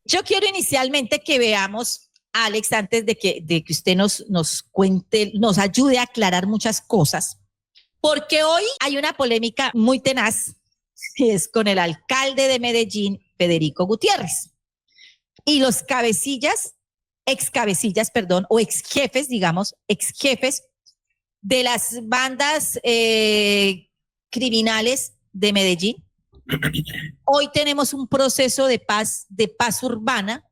Yo quiero inicialmente que veamos, Alex, antes de que usted nos cuente, nos ayude a aclarar muchas cosas, porque hoy hay una polémica muy tenaz, que es con el alcalde de Medellín, Federico Gutiérrez, y los ex cabecillas, perdón, o ex jefes, digamos, ex jefes de las bandas criminales de Medellín. Hoy tenemos un proceso de paz urbana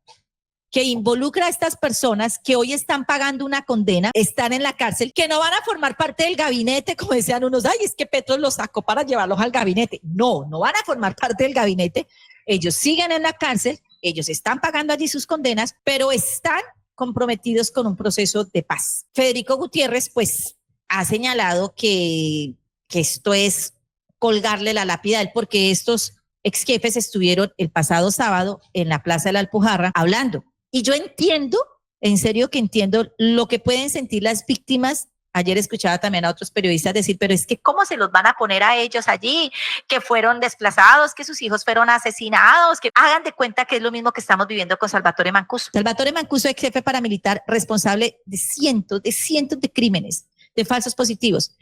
que involucra a estas personas que hoy están pagando una condena, están en la cárcel, que no van a formar parte del gabinete, como decían unos, ay, es que Petro los sacó para llevarlos al gabinete. No, no van a formar parte del gabinete. Ellos siguen en la cárcel, ellos están pagando allí sus condenas, pero están comprometidos con un proceso de paz. Federico Gutiérrez, pues, ha señalado que esto es colgarle la lápida a él, porque estos ex jefes estuvieron el pasado sábado en la Plaza de la Alpujarra hablando. Y yo entiendo, en serio que entiendo lo que pueden sentir las víctimas. Ayer escuchaba también a otros periodistas decir, pero es que ¿cómo se los van a poner a ellos allí? Que fueron desplazados, que sus hijos fueron asesinados, que hagan de cuenta que es lo mismo que estamos viviendo con Salvatore Mancuso. Salvatore Mancuso, ex jefe paramilitar, responsable de cientos de crímenes, de falsos positivos.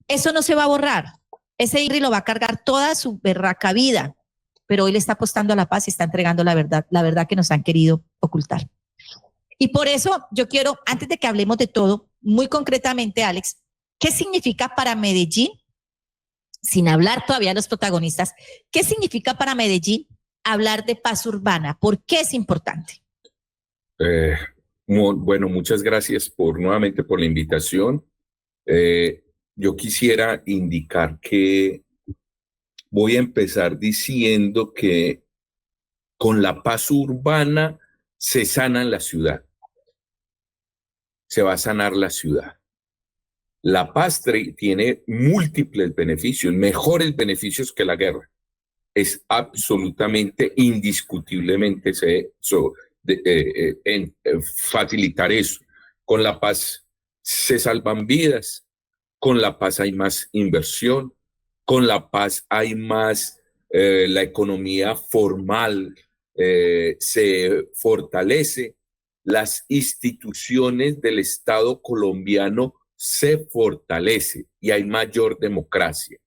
Eso no se va a borrar. Ese IRRI lo va a cargar toda su berraca vida, pero hoy le está apostando a la paz y está entregando la verdad que nos han querido ocultar. Y por eso yo quiero, antes de que hablemos de todo, muy concretamente, Alex, ¿qué significa para Medellín, sin hablar todavía de los protagonistas, qué significa para Medellín hablar de paz urbana? ¿Por qué es importante? Bueno, muchas gracias nuevamente por la invitación. Yo quisiera indicar que voy a empezar diciendo que con la paz urbana se sana la ciudad. Se va a sanar la ciudad. La paz tiene múltiples beneficios, mejores beneficios que la guerra. Es absolutamente, indiscutiblemente facilitar eso. Con la paz se salvan vidas, con la paz hay más inversión, con la paz hay más, la economía formal se fortalece, las instituciones del Estado colombiano se fortalece y hay mayor democracia,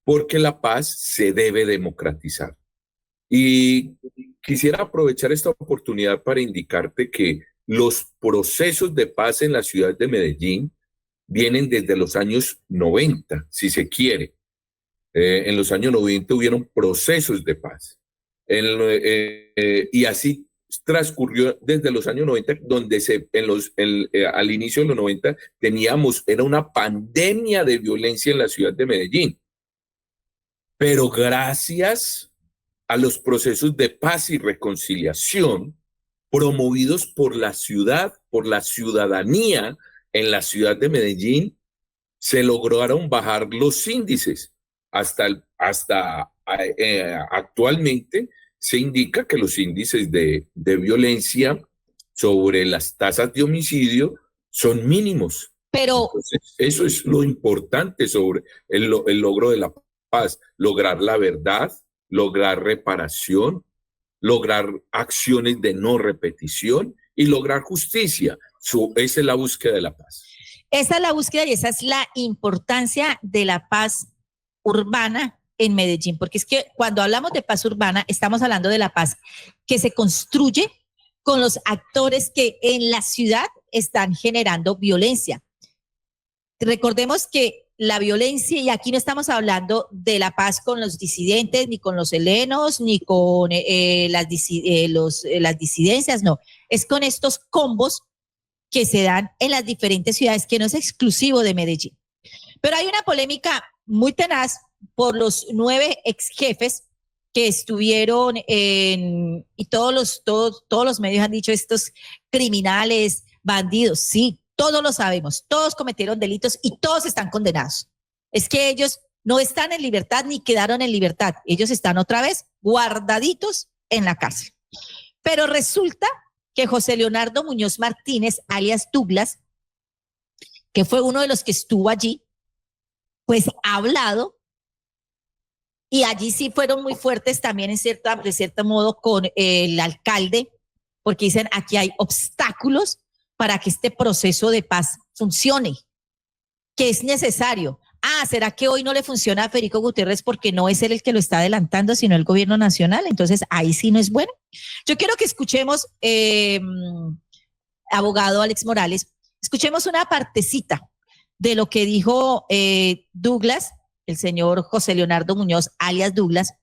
porque la paz se debe democratizar. Y quisiera aprovechar esta oportunidad para indicarte que los procesos de paz en la ciudad de Medellín vienen desde los años 90, si se quiere. En los años 90 hubieron procesos de paz. Y así transcurrió desde los años 90, donde al inicio de los 90 era una pandemia de violencia en la ciudad de Medellín. Pero gracias a los procesos de paz y reconciliación promovidos por la ciudad, por la ciudadanía en la ciudad de Medellín, se lograron bajar los índices. Hasta actualmente se indica que los índices de violencia sobre las tasas de homicidio son mínimos. Pero entonces, eso es lo importante sobre el logro de la paz, lograr la verdad, lograr reparación, lograr acciones de no repetición y lograr justicia. Esa es la búsqueda de la paz. Esa es la búsqueda y esa es la importancia de la paz urbana en Medellín, porque es que cuando hablamos de paz urbana, estamos hablando de la paz que se construye con los actores que en la ciudad están generando violencia. Recordemos que la violencia, y aquí no estamos hablando de la paz con los disidentes, ni con los helenos, ni con las disidencias, no, es con estos combos que se dan en las diferentes ciudades, que no es exclusivo de Medellín. Pero hay una polémica muy tenaz por los 9 ex jefes que estuvieron y todos los medios han dicho estos criminales, bandidos, sí, todos lo sabemos, todos cometieron delitos y todos están condenados. Es que ellos no están en libertad ni quedaron en libertad, ellos están otra vez guardaditos en la cárcel. Pero resulta que José Leonardo Muñoz Martínez, alias Douglas, que fue uno de los que estuvo allí, pues ha hablado Y allí sí fueron muy fuertes también de cierto modo con el alcalde, porque dicen aquí hay obstáculos para que este proceso de paz funcione, que es necesario. Ah, ¿será que hoy no le funciona a Federico Gutiérrez porque no es él el que lo está adelantando, sino el gobierno nacional? Entonces ahí sí no es bueno. Yo quiero que escuchemos, abogado Alex Morales, escuchemos una partecita de lo que dijo Douglas, el señor José Leonardo Muñoz, alias Douglas,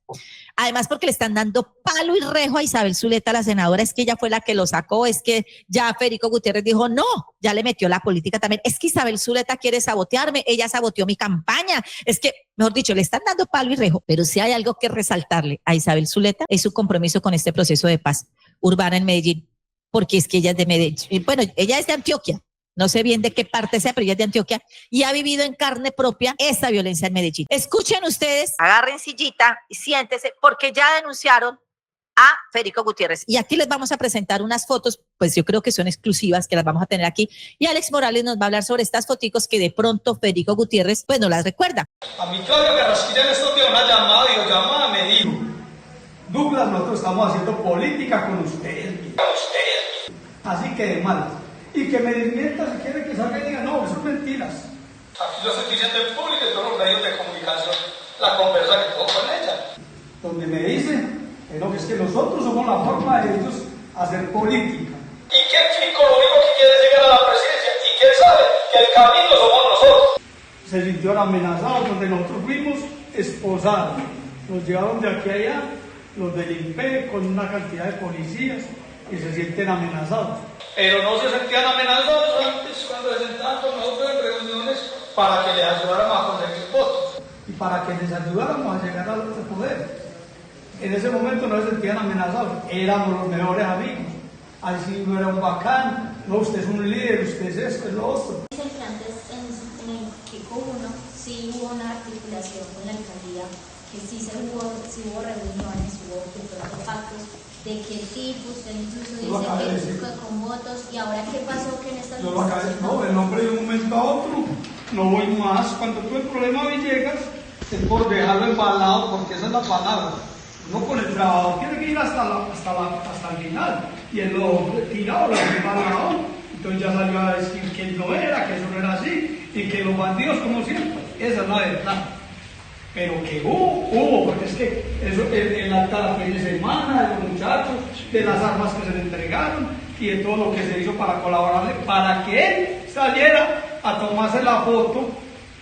además porque le están dando palo y rejo a Isabel Zuleta, la senadora, es que ella fue la que lo sacó, es que ya Federico Gutiérrez dijo, no, ya le metió la política también, es que Isabel Zuleta quiere sabotearme, ella saboteó mi campaña, es que, mejor dicho, le están dando palo y rejo, pero si hay algo que resaltarle a Isabel Zuleta, es su compromiso con este proceso de paz urbana en Medellín, porque es que ella es de Medellín, bueno, ella es de Antioquia, no sé bien de qué parte sea, pero ella es de Antioquia y ha vivido en carne propia esta violencia en Medellín. Escuchen ustedes, agarren sillita y siéntese, porque ya denunciaron a Federico Gutiérrez. Y aquí les vamos a presentar unas fotos, pues yo creo que son exclusivas, que las vamos a tener aquí. Y Alex Morales nos va a hablar sobre estas foticos que de pronto Federico Gutiérrez, pues no las recuerda. A mí Claudia Carrasquilla en estos días una videollamada me dijo, Douglas, nosotros estamos haciendo política con usted. Así que de mal. Y que me desmienta si quiere que salga y diga, no, eso es mentiras. Aquí yo estoy diciendo en público en todos los medios de comunicación la conversa que tuvo con ella. Donde me dice que es que nosotros somos la forma de ellos hacer política. Y que el chico lo único que quiere es llegar a la presidencia y que él sabe que el camino somos nosotros. Se sintieron amenazados donde nosotros fuimos esposados. Nos llevaron de aquí a allá, los del INPE con una cantidad de policías y se sienten amenazados. Pero no se sentían amenazados antes cuando se sentaban con nosotros en reuniones para que les ayudáramos a conseguir votos y para que les ayudáramos a llegar al poder. En ese momento no se sentían amenazados, éramos los mejores amigos. Así no era un bacán, no, usted es un líder, usted es esto, es lo otro. Dicen que antes en el Pico 1 sí hubo una articulación con la alcaldía, que sí hubo reuniones, hubo de pronto pactos, de qué tipo, usted incluso dice que con votos, y ahora qué pasó que en esta administración... No, el nombre de un momento a otro, no voy más, cuando tuve el problema de Villegas, es por dejarlo embalado, porque esa es la palabra, no con el trabajo, tiene que ir hasta el final, y él lo tirado, lo embalado, entonces ya salió a decir que no era, que eso no era así, y que los bandidos como siempre, esa es la verdad. Pero que hubo, porque es que eso, el acta de fin de semana, de los muchachos, de las armas que se le entregaron y de todo lo que se hizo para colaborarle, para que él saliera a tomarse la foto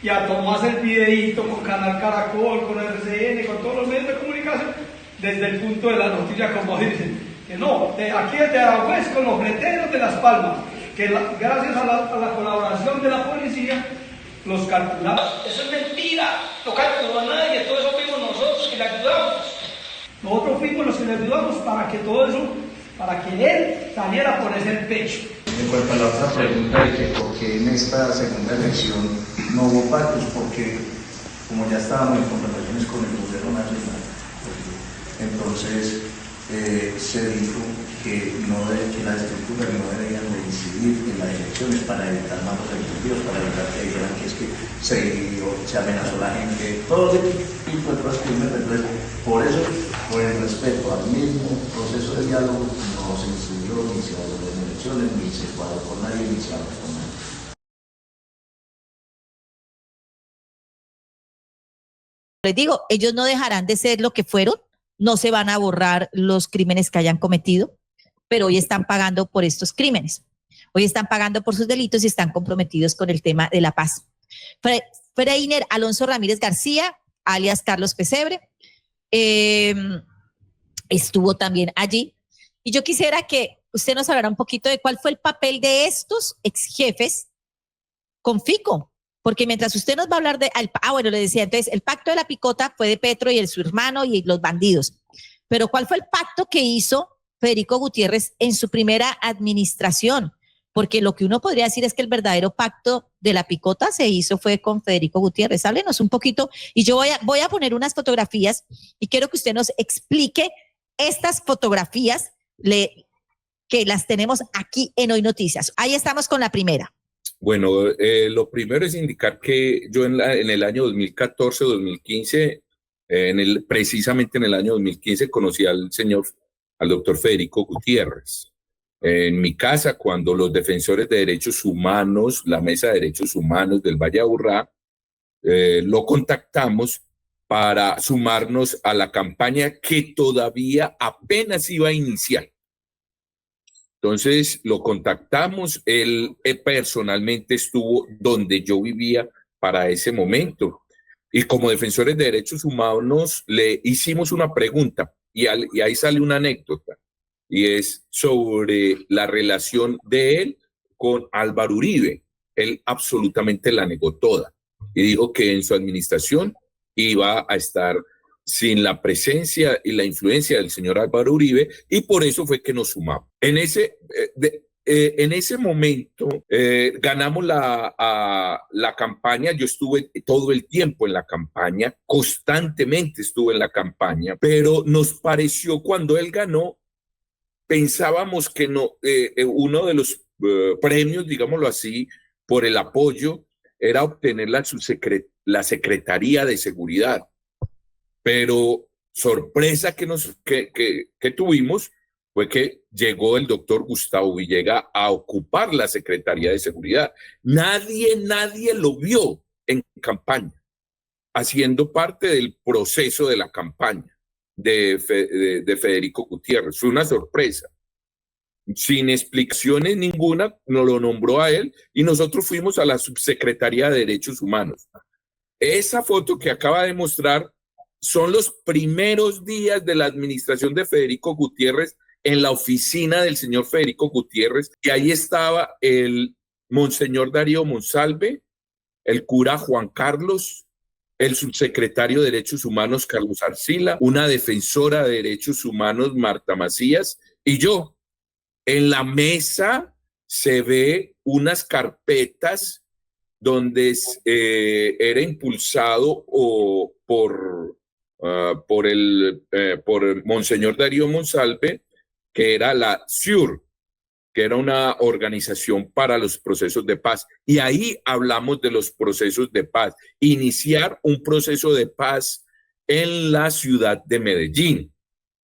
y a tomarse el videíto con Canal Caracol, con RCN, con todos los medios de comunicación, desde el punto de la noticia, como dicen, que no, aquí desde Aragüez con los breteros de Las Palmas, que gracias a la colaboración de la policía, los capturamos. Eso es mentira, no capturó a nadie, todo eso fuimos nosotros que le ayudamos. Nosotros fuimos los que le ayudamos para que todo eso, para que él saliera por ese pecho. En cuanto a la otra pregunta de que por qué en esta segunda elección no hubo pactos, porque como ya estábamos en conversaciones con el gobierno nacional, entonces se dijo que las estructuras no deberían de incidir en las elecciones para evitar malos entendidos, para evitar que dijeran que es que se amenazó a la gente, todo ese tipo de cosas que me recuerdo. Por eso, por el respeto al mismo proceso de diálogo, no se incidió ni se habló de elecciones, ni se cuadró con nadie, ni se habló con nadie. Les digo, ellos no dejarán de ser lo que fueron, no se van a borrar los crímenes que hayan cometido, pero hoy están pagando por estos crímenes. Hoy están pagando por sus delitos y están comprometidos con el tema de la paz. Freiner Alonso Ramírez García, alias Carlos Pesebre, estuvo también allí. Y yo quisiera que usted nos hablara un poquito de cuál fue el papel de estos ex jefes con Fico. Porque mientras usted nos va a hablar de... bueno, le decía, entonces, el pacto de la picota fue de Petro y su hermano y los bandidos. Pero ¿cuál fue el pacto que hizo Federico Gutiérrez en su primera administración? Porque lo que uno podría decir es que el verdadero pacto de la picota se hizo fue con Federico Gutiérrez. Háblenos un poquito y yo voy a poner unas fotografías y quiero que usted nos explique estas fotografías que las tenemos aquí en Hoy Noticias. Ahí estamos con la primera. Bueno, lo primero es indicar que yo en el año 2014-2015 Precisamente en el año 2015 conocí al doctor Federico Gutiérrez. En mi casa, cuando los defensores de derechos humanos, la Mesa de Derechos Humanos del Valle de Aburrá, lo contactamos para sumarnos a la campaña que todavía apenas iba a iniciar. Entonces lo contactamos, él personalmente estuvo donde yo vivía para ese momento. Y como defensores de derechos humanos le hicimos una pregunta y ahí sale una anécdota, y es sobre la relación de él con Álvaro Uribe. Él absolutamente la negó toda y dijo que en su administración iba a estar sin la presencia y la influencia del señor Álvaro Uribe, y por eso fue que nos sumamos. En ese momento ganamos la campaña. Yo estuve todo el tiempo en la campaña, constantemente estuve en la campaña, pero nos pareció, cuando él ganó, pensábamos que no, uno de los premios, digámoslo así, por el apoyo, era obtener la Secretaría de Seguridad. Pero sorpresa que tuvimos fue que llegó el doctor Gustavo Villegas a ocupar la Secretaría de Seguridad. Nadie lo vio en campaña, haciendo parte del proceso de la campaña de Federico Gutiérrez. Fue una sorpresa. Sin explicaciones ninguna, nos lo nombró a él y nosotros fuimos a la Subsecretaría de Derechos Humanos. Esa foto que acaba de mostrar son los primeros días de la administración de Federico Gutiérrez en la oficina del señor Federico Gutiérrez, y ahí estaba el monseñor Darío Monsalve, el cura Juan Carlos, el subsecretario de Derechos Humanos Carlos Arcila, una defensora de derechos humanos Marta Macías, y yo. En la mesa se ve unas carpetas donde era impulsado por Monseñor Darío Monsalve, que era la SUR, que era una organización para los procesos de paz. Y ahí hablamos de los procesos de paz, iniciar un proceso de paz en la ciudad de Medellín.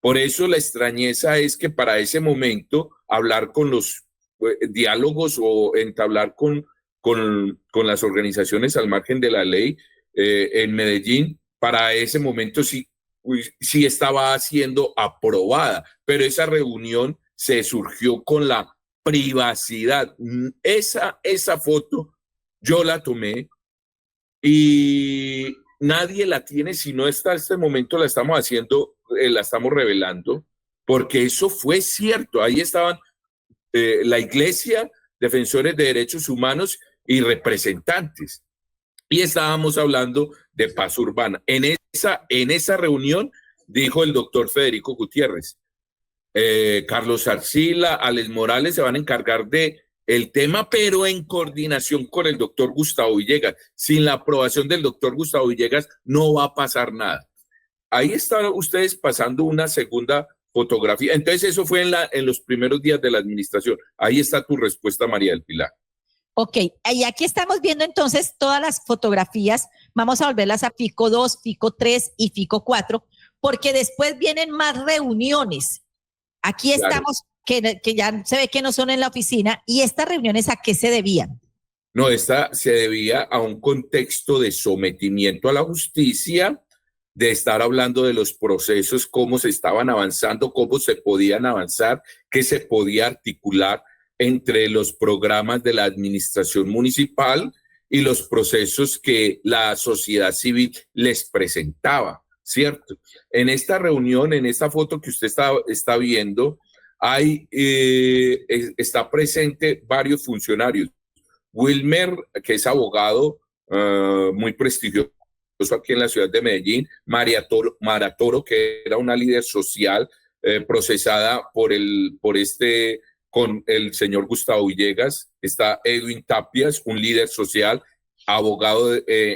Por eso la extrañeza es que para ese momento hablar con los diálogos o entablar con las organizaciones al margen de la ley en Medellín, para ese momento sí estaba siendo aprobada, pero esa reunión se surgió con la privacidad. Esa foto yo la tomé y nadie la tiene, si no está este momento, la estamos haciendo, la estamos revelando, porque eso fue cierto. Ahí estaban la iglesia, defensores de derechos humanos y representantes. Y estábamos hablando de paz urbana. En esa reunión dijo el doctor Federico Gutiérrez, Carlos Arcila, Alex Morales se van a encargar de el tema, pero en coordinación con el doctor Gustavo Villegas. Sin la aprobación del doctor Gustavo Villegas no va a pasar nada. Ahí están ustedes pasando una segunda fotografía. Entonces eso fue en los primeros días de la administración. Ahí está tu respuesta, María del Pilar. Ok, y aquí estamos viendo entonces todas las fotografías. Vamos a volverlas a FICO 2, FICO 3 y FICO 4, porque después vienen más reuniones. Aquí estamos, claro, que ya se ve que no son en la oficina. ¿Y estas reuniones a qué se debían? No, esta se debía a un contexto de sometimiento a la justicia, de estar hablando de los procesos, cómo se estaban avanzando, cómo se podían avanzar, qué se podía articular entre los programas de la administración municipal y los procesos que la sociedad civil les presentaba, ¿cierto? En esta reunión, en esta foto que usted está viendo, está presente varios funcionarios. Wilmer, que es abogado muy prestigioso aquí en la ciudad de Medellín, Mara Toro, que era una líder social procesada con el señor Gustavo Villegas. Está Edwin Tapias, un líder social, abogado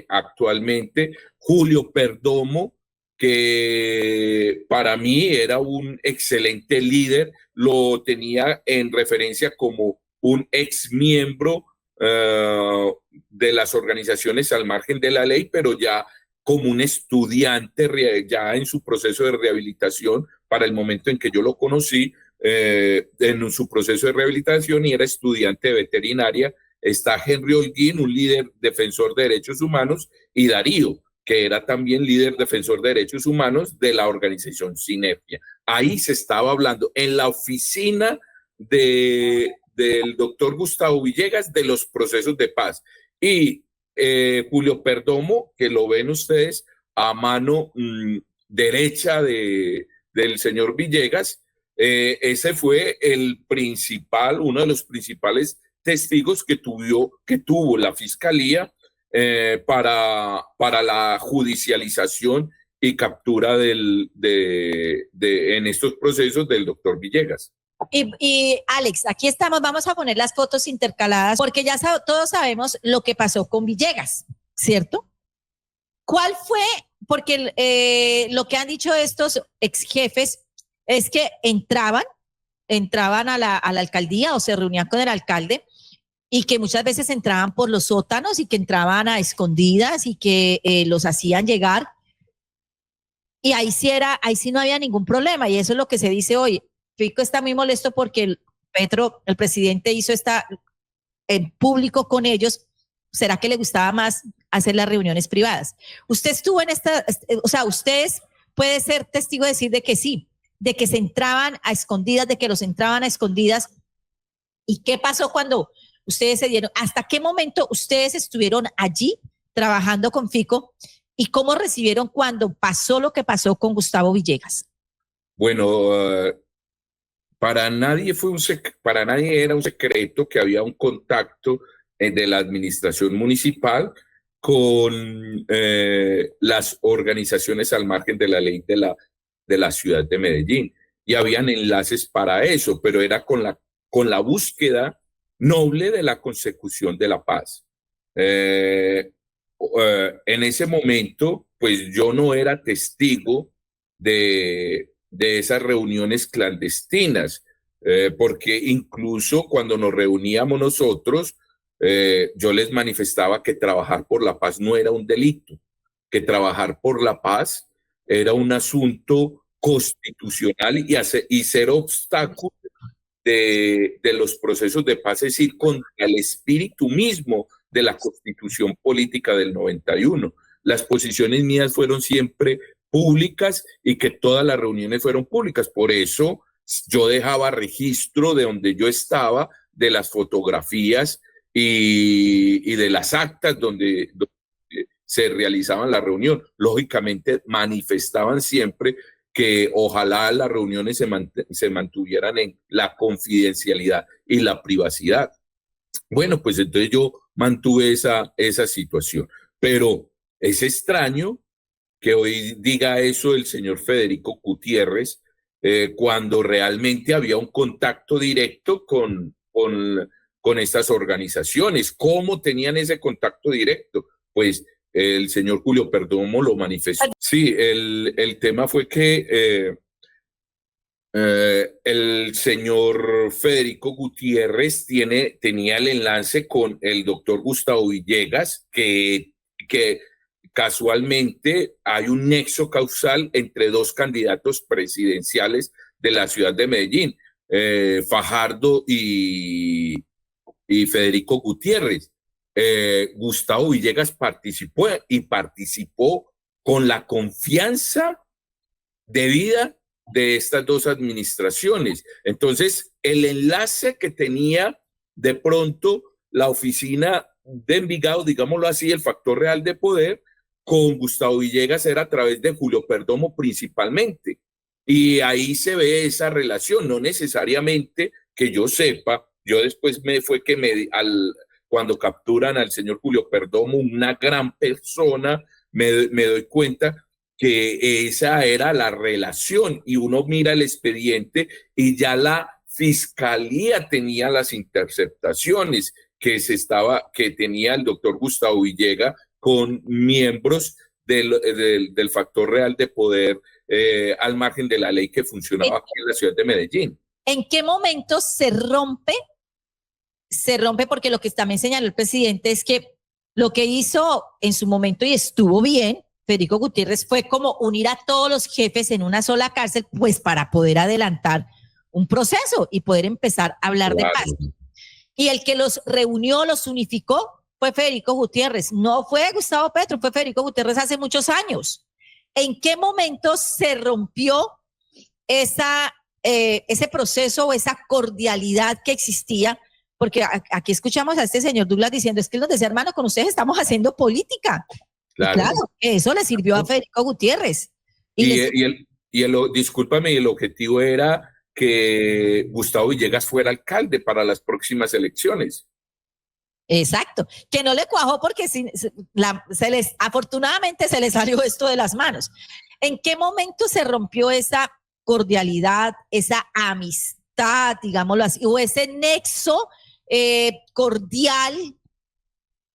actualmente, Julio Perdomo, que para mí era un excelente líder, lo tenía en referencia como un ex miembro de las organizaciones al margen de la ley, pero ya como un estudiante ya en su proceso de rehabilitación para el momento en que yo lo conocí, en su proceso de rehabilitación, y era estudiante de veterinaria. Está Henry Holguín, un líder defensor de derechos humanos, y Darío, que era también líder defensor de derechos humanos de la organización Sinergia. Ahí se estaba hablando en la oficina del doctor Gustavo Villegas de los procesos de paz. Y Julio Perdomo, que lo ven ustedes a mano derecha del señor Villegas, ese fue uno de los principales testigos que tuvo la fiscalía para la judicialización y captura en estos procesos del doctor Villegas. Y Alex, aquí estamos, vamos a poner las fotos intercaladas porque ya todos sabemos lo que pasó con Villegas, ¿cierto? ¿Cuál fue? Porque lo que han dicho estos ex jefes es que entraban a la alcaldía o se reunían con el alcalde, y que muchas veces entraban por los sótanos y que entraban a escondidas y que los hacían llegar. Y ahí sí no había ningún problema, y eso es lo que se dice hoy. Fico está muy molesto porque el presidente hizo en público con ellos. ¿Será que le gustaba más hacer las reuniones privadas? Usted estuvo en ustedes puede ser testigo de decir de que sí, de que se entraban a escondidas, de que los entraban a escondidas. ¿Y qué pasó cuando ustedes se dieron? ¿Hasta qué momento ustedes estuvieron allí trabajando con Fico? ¿Y cómo recibieron cuando pasó lo que pasó con Gustavo Villegas? Bueno, para nadie era un secreto que había un contacto de la administración municipal con las organizaciones al margen de la ley de la ciudad de Medellín, y habían enlaces para eso, pero era con la búsqueda noble de la consecución de la paz. En ese momento, pues yo no era testigo de esas reuniones clandestinas, porque incluso cuando nos reuníamos nosotros, yo les manifestaba que trabajar por la paz no era un delito, que trabajar por la paz era un asunto constitucional y ser obstáculo de los procesos de paz, es decir, contra el espíritu mismo de la Constitución Política del 91. Las posiciones mías fueron siempre públicas y que todas las reuniones fueron públicas. Por eso yo dejaba registro de donde yo estaba, de las fotografías y de las actas donde se realizaban la reunión. Lógicamente manifestaban siempre que ojalá las reuniones se mantuvieran en la confidencialidad y la privacidad. Bueno, pues entonces yo mantuve esa situación. Pero es extraño que hoy diga eso el señor Federico Gutiérrez, cuando realmente había un contacto directo con estas organizaciones. ¿Cómo tenían ese contacto directo? Pues el señor Julio Perdomo lo manifestó. Sí, el tema fue que el señor Federico Gutiérrez tenía el enlace con el doctor Gustavo Villegas, que casualmente hay un nexo causal entre dos candidatos presidenciales de la ciudad de Medellín, Fajardo y Federico Gutiérrez. Gustavo Villegas participó con la confianza debida de estas dos administraciones. Entonces, el enlace que tenía de pronto la oficina de Envigado, digámoslo así, el factor real de poder, con Gustavo Villegas era a través de Julio Perdomo principalmente. Y ahí se ve esa relación, no necesariamente que yo sepa. Yo después cuando capturan al señor Julio Perdomo, una gran persona, me doy cuenta que esa era la relación, y uno mira el expediente y ya la fiscalía tenía las interceptaciones que tenía el doctor Gustavo Villegas con miembros del factor real de poder al margen de la ley que funcionaba aquí en la ciudad de Medellín. ¿En qué momento se rompe? Se rompe porque lo que también señaló el presidente es que lo que hizo en su momento y estuvo bien Federico Gutiérrez fue como unir a todos los jefes en una sola cárcel, pues para poder adelantar un proceso y poder empezar a hablar de paz. Y el que los reunió, los unificó, fue Federico Gutiérrez. No fue Gustavo Petro, fue Federico Gutiérrez hace muchos años. ¿En qué momento se rompió ese proceso o esa cordialidad que existía? Porque aquí escuchamos a este señor Douglas diciendo, es que él nos decía, hermano, con ustedes estamos haciendo política. Claro, eso le sirvió a Federico Gutiérrez. Discúlpame, el objetivo era que Gustavo Villegas fuera alcalde para las próximas elecciones. Exacto, que no le cuajó porque afortunadamente se les salió esto de las manos. ¿En qué momento se rompió esa cordialidad, esa amistad, digámoslo así, o ese nexo cordial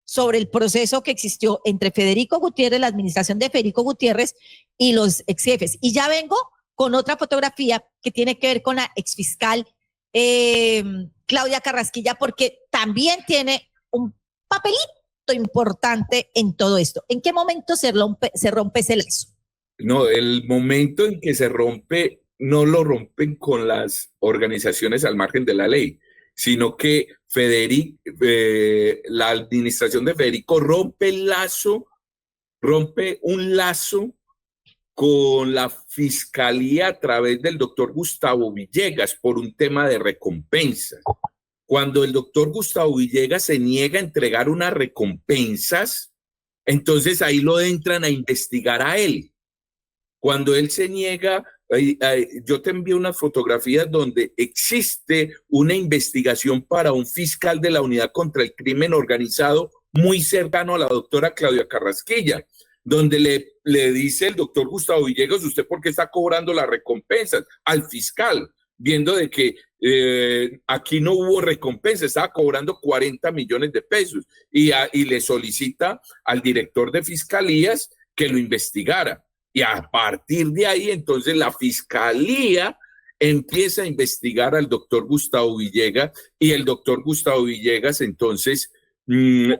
sobre el proceso que existió entre Federico Gutiérrez, la administración de Federico Gutiérrez y los ex jefes? Y ya vengo con otra fotografía que tiene que ver con la exfiscal Claudia Carrasquilla, porque también tiene un papelito importante en todo esto. ¿En qué momento se rompe ese lazo? No, el momento en que se rompe, no lo rompen con las organizaciones al margen de la ley, sino que la administración de Federico rompe un lazo con la fiscalía a través del doctor Gustavo Villegas por un tema de recompensa. Cuando el doctor Gustavo Villegas se niega a entregar unas recompensas, entonces ahí lo entran a investigar a él. Cuando él se niega, yo te envío unas fotografías donde existe una investigación para un fiscal de la Unidad contra el Crimen Organizado muy cercano a la doctora Claudia Carrasquilla, donde le dice el doctor Gustavo Villegas, ¿usted por qué está cobrando las recompensas? Al fiscal, viendo de que aquí no hubo recompensa, estaba cobrando 40 millones de pesos y le solicita al director de fiscalías que lo investigara. Y a partir de ahí, entonces, la fiscalía empieza a investigar al doctor Gustavo Villegas y el doctor Gustavo Villegas, entonces, el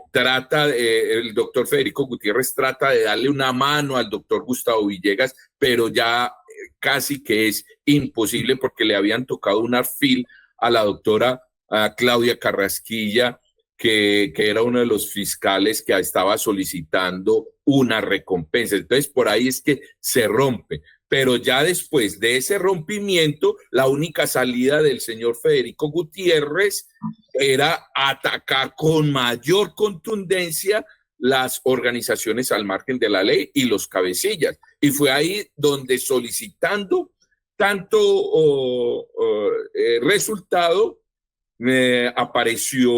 doctor Federico Gutiérrez trata de darle una mano al doctor Gustavo Villegas, pero ya casi que es imposible porque le habían tocado un alfil a la doctora Claudia Carrasquilla, que era uno de los fiscales que estaba solicitando una recompensa. Entonces, por ahí es que se rompe. Pero ya después de ese rompimiento, la única salida del señor Federico Gutiérrez era atacar con mayor contundencia las organizaciones al margen de la ley y los cabecillas. Y fue ahí donde, solicitando tanto resultado, apareció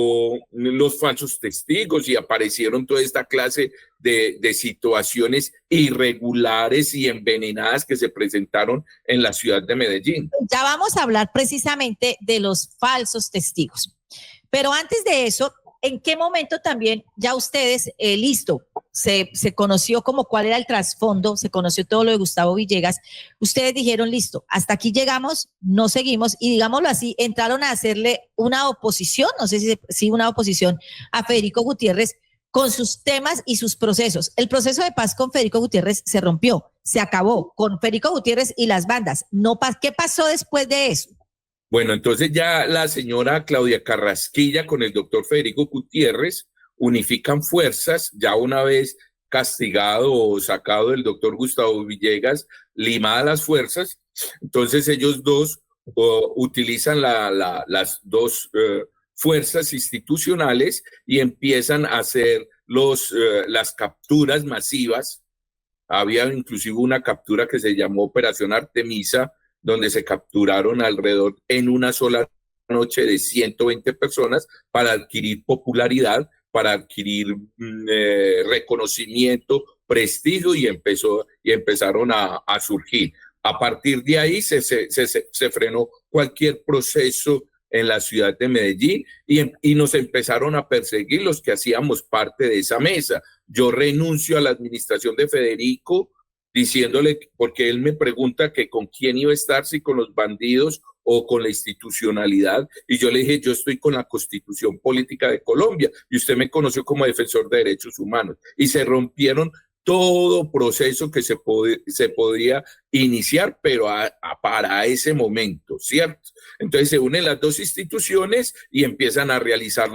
los falsos testigos y aparecieron toda esta clase de situaciones irregulares y envenenadas que se presentaron en la ciudad de Medellín. Ya vamos a hablar precisamente de los falsos testigos. Pero antes de eso, ¿en qué momento también ya ustedes, listo, se conoció como cuál era el trasfondo, se conoció todo lo de Gustavo Villegas, ustedes dijeron, listo, hasta aquí llegamos, no seguimos, y digámoslo así, entraron a hacerle una oposición, no sé si una oposición a Federico Gutiérrez con sus temas y sus procesos? El proceso de paz con Federico Gutiérrez se rompió, se acabó con Federico Gutiérrez y las bandas. ¿Qué pasó después de eso? Bueno, entonces ya la señora Claudia Carrasquilla con el doctor Federico Gutiérrez unifican fuerzas, ya una vez castigado o sacado el doctor Gustavo Villegas, limadas las fuerzas, entonces ellos dos utilizan las dos fuerzas institucionales y empiezan a hacer las capturas masivas. Había inclusive una captura que se llamó Operación Artemisa, donde se capturaron alrededor en una sola noche de 120 personas para adquirir popularidad, para adquirir reconocimiento, prestigio y empezaron a surgir. A partir de ahí se frenó cualquier proceso en la ciudad de Medellín y nos empezaron a perseguir los que hacíamos parte de esa mesa. Yo renuncio a la administración de Federico diciéndole, porque él me pregunta que con quién iba a estar, si con los bandidos o con la institucionalidad, y yo le dije, yo estoy con la Constitución Política de Colombia, y usted me conoció como defensor de derechos humanos, y se rompieron todo proceso que se podría iniciar, pero para ese momento, ¿cierto? Entonces se unen las dos instituciones y empiezan a realizar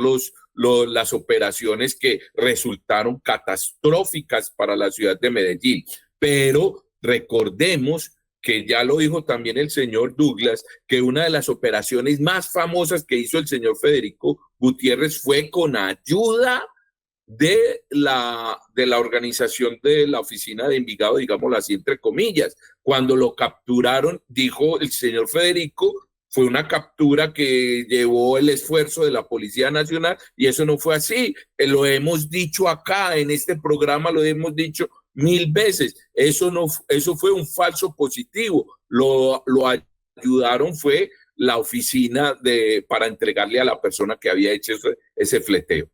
las operaciones que resultaron catastróficas para la ciudad de Medellín. Pero recordemos que ya lo dijo también el señor Douglas, que una de las operaciones más famosas que hizo el señor Federico Gutiérrez fue con ayuda de la organización de la oficina de Envigado, digámoslo así, entre comillas. Cuando lo capturaron, dijo el señor Federico, fue una captura que llevó el esfuerzo de la Policía Nacional y eso no fue así. Lo hemos dicho acá en este programa, lo hemos dicho 1000 veces. Eso fue un falso positivo. Lo ayudaron fue la oficina para entregarle a la persona que había hecho ese fleteo.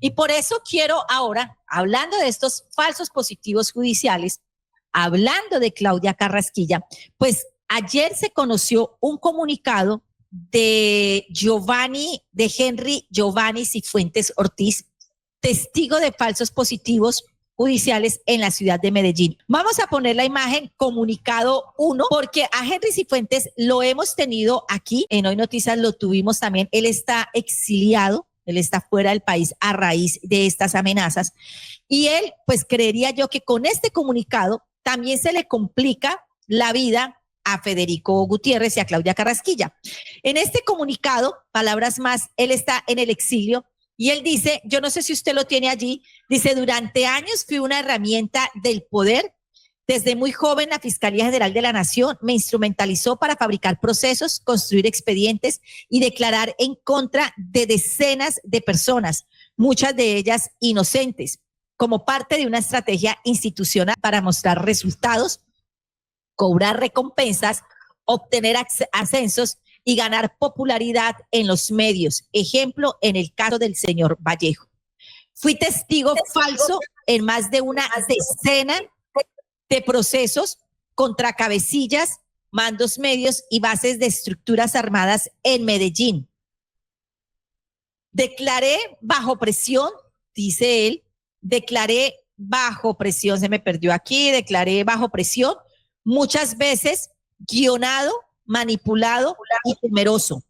Y por eso quiero ahora, hablando de estos falsos positivos judiciales, hablando de Claudia Carrasquilla, pues ayer se conoció un comunicado de Henry Giovanni Cifuentes Ortiz, testigo de falsos positivos judiciales en la ciudad de Medellín. Vamos a poner la imagen comunicado 1, porque a Henry Cifuentes lo hemos tenido aquí, en Hoy Noticias lo tuvimos también, él está exiliado, él está fuera del país a raíz de estas amenazas, y él, pues creería yo que con este comunicado también se le complica la vida a Federico Gutiérrez y a Claudia Carrasquilla. En este comunicado, palabras más, él está en el exilio, y él dice, yo no sé si usted lo tiene allí, dice, durante años fui una herramienta del poder. Desde muy joven, la Fiscalía General de la Nación me instrumentalizó para fabricar procesos, construir expedientes y declarar en contra de decenas de personas, muchas de ellas inocentes, como parte de una estrategia institucional para mostrar resultados, cobrar recompensas, obtener ascensos y ganar popularidad en los medios. Ejemplo, en el caso del señor Vallejo. Fui testigo falso en más de una decena de procesos contra cabecillas, mandos medios y bases de estructuras armadas en Medellín. Declaré bajo presión, dice él, declaré bajo presión, se me perdió aquí, declaré bajo presión, muchas veces guionado, manipulado y temeroso.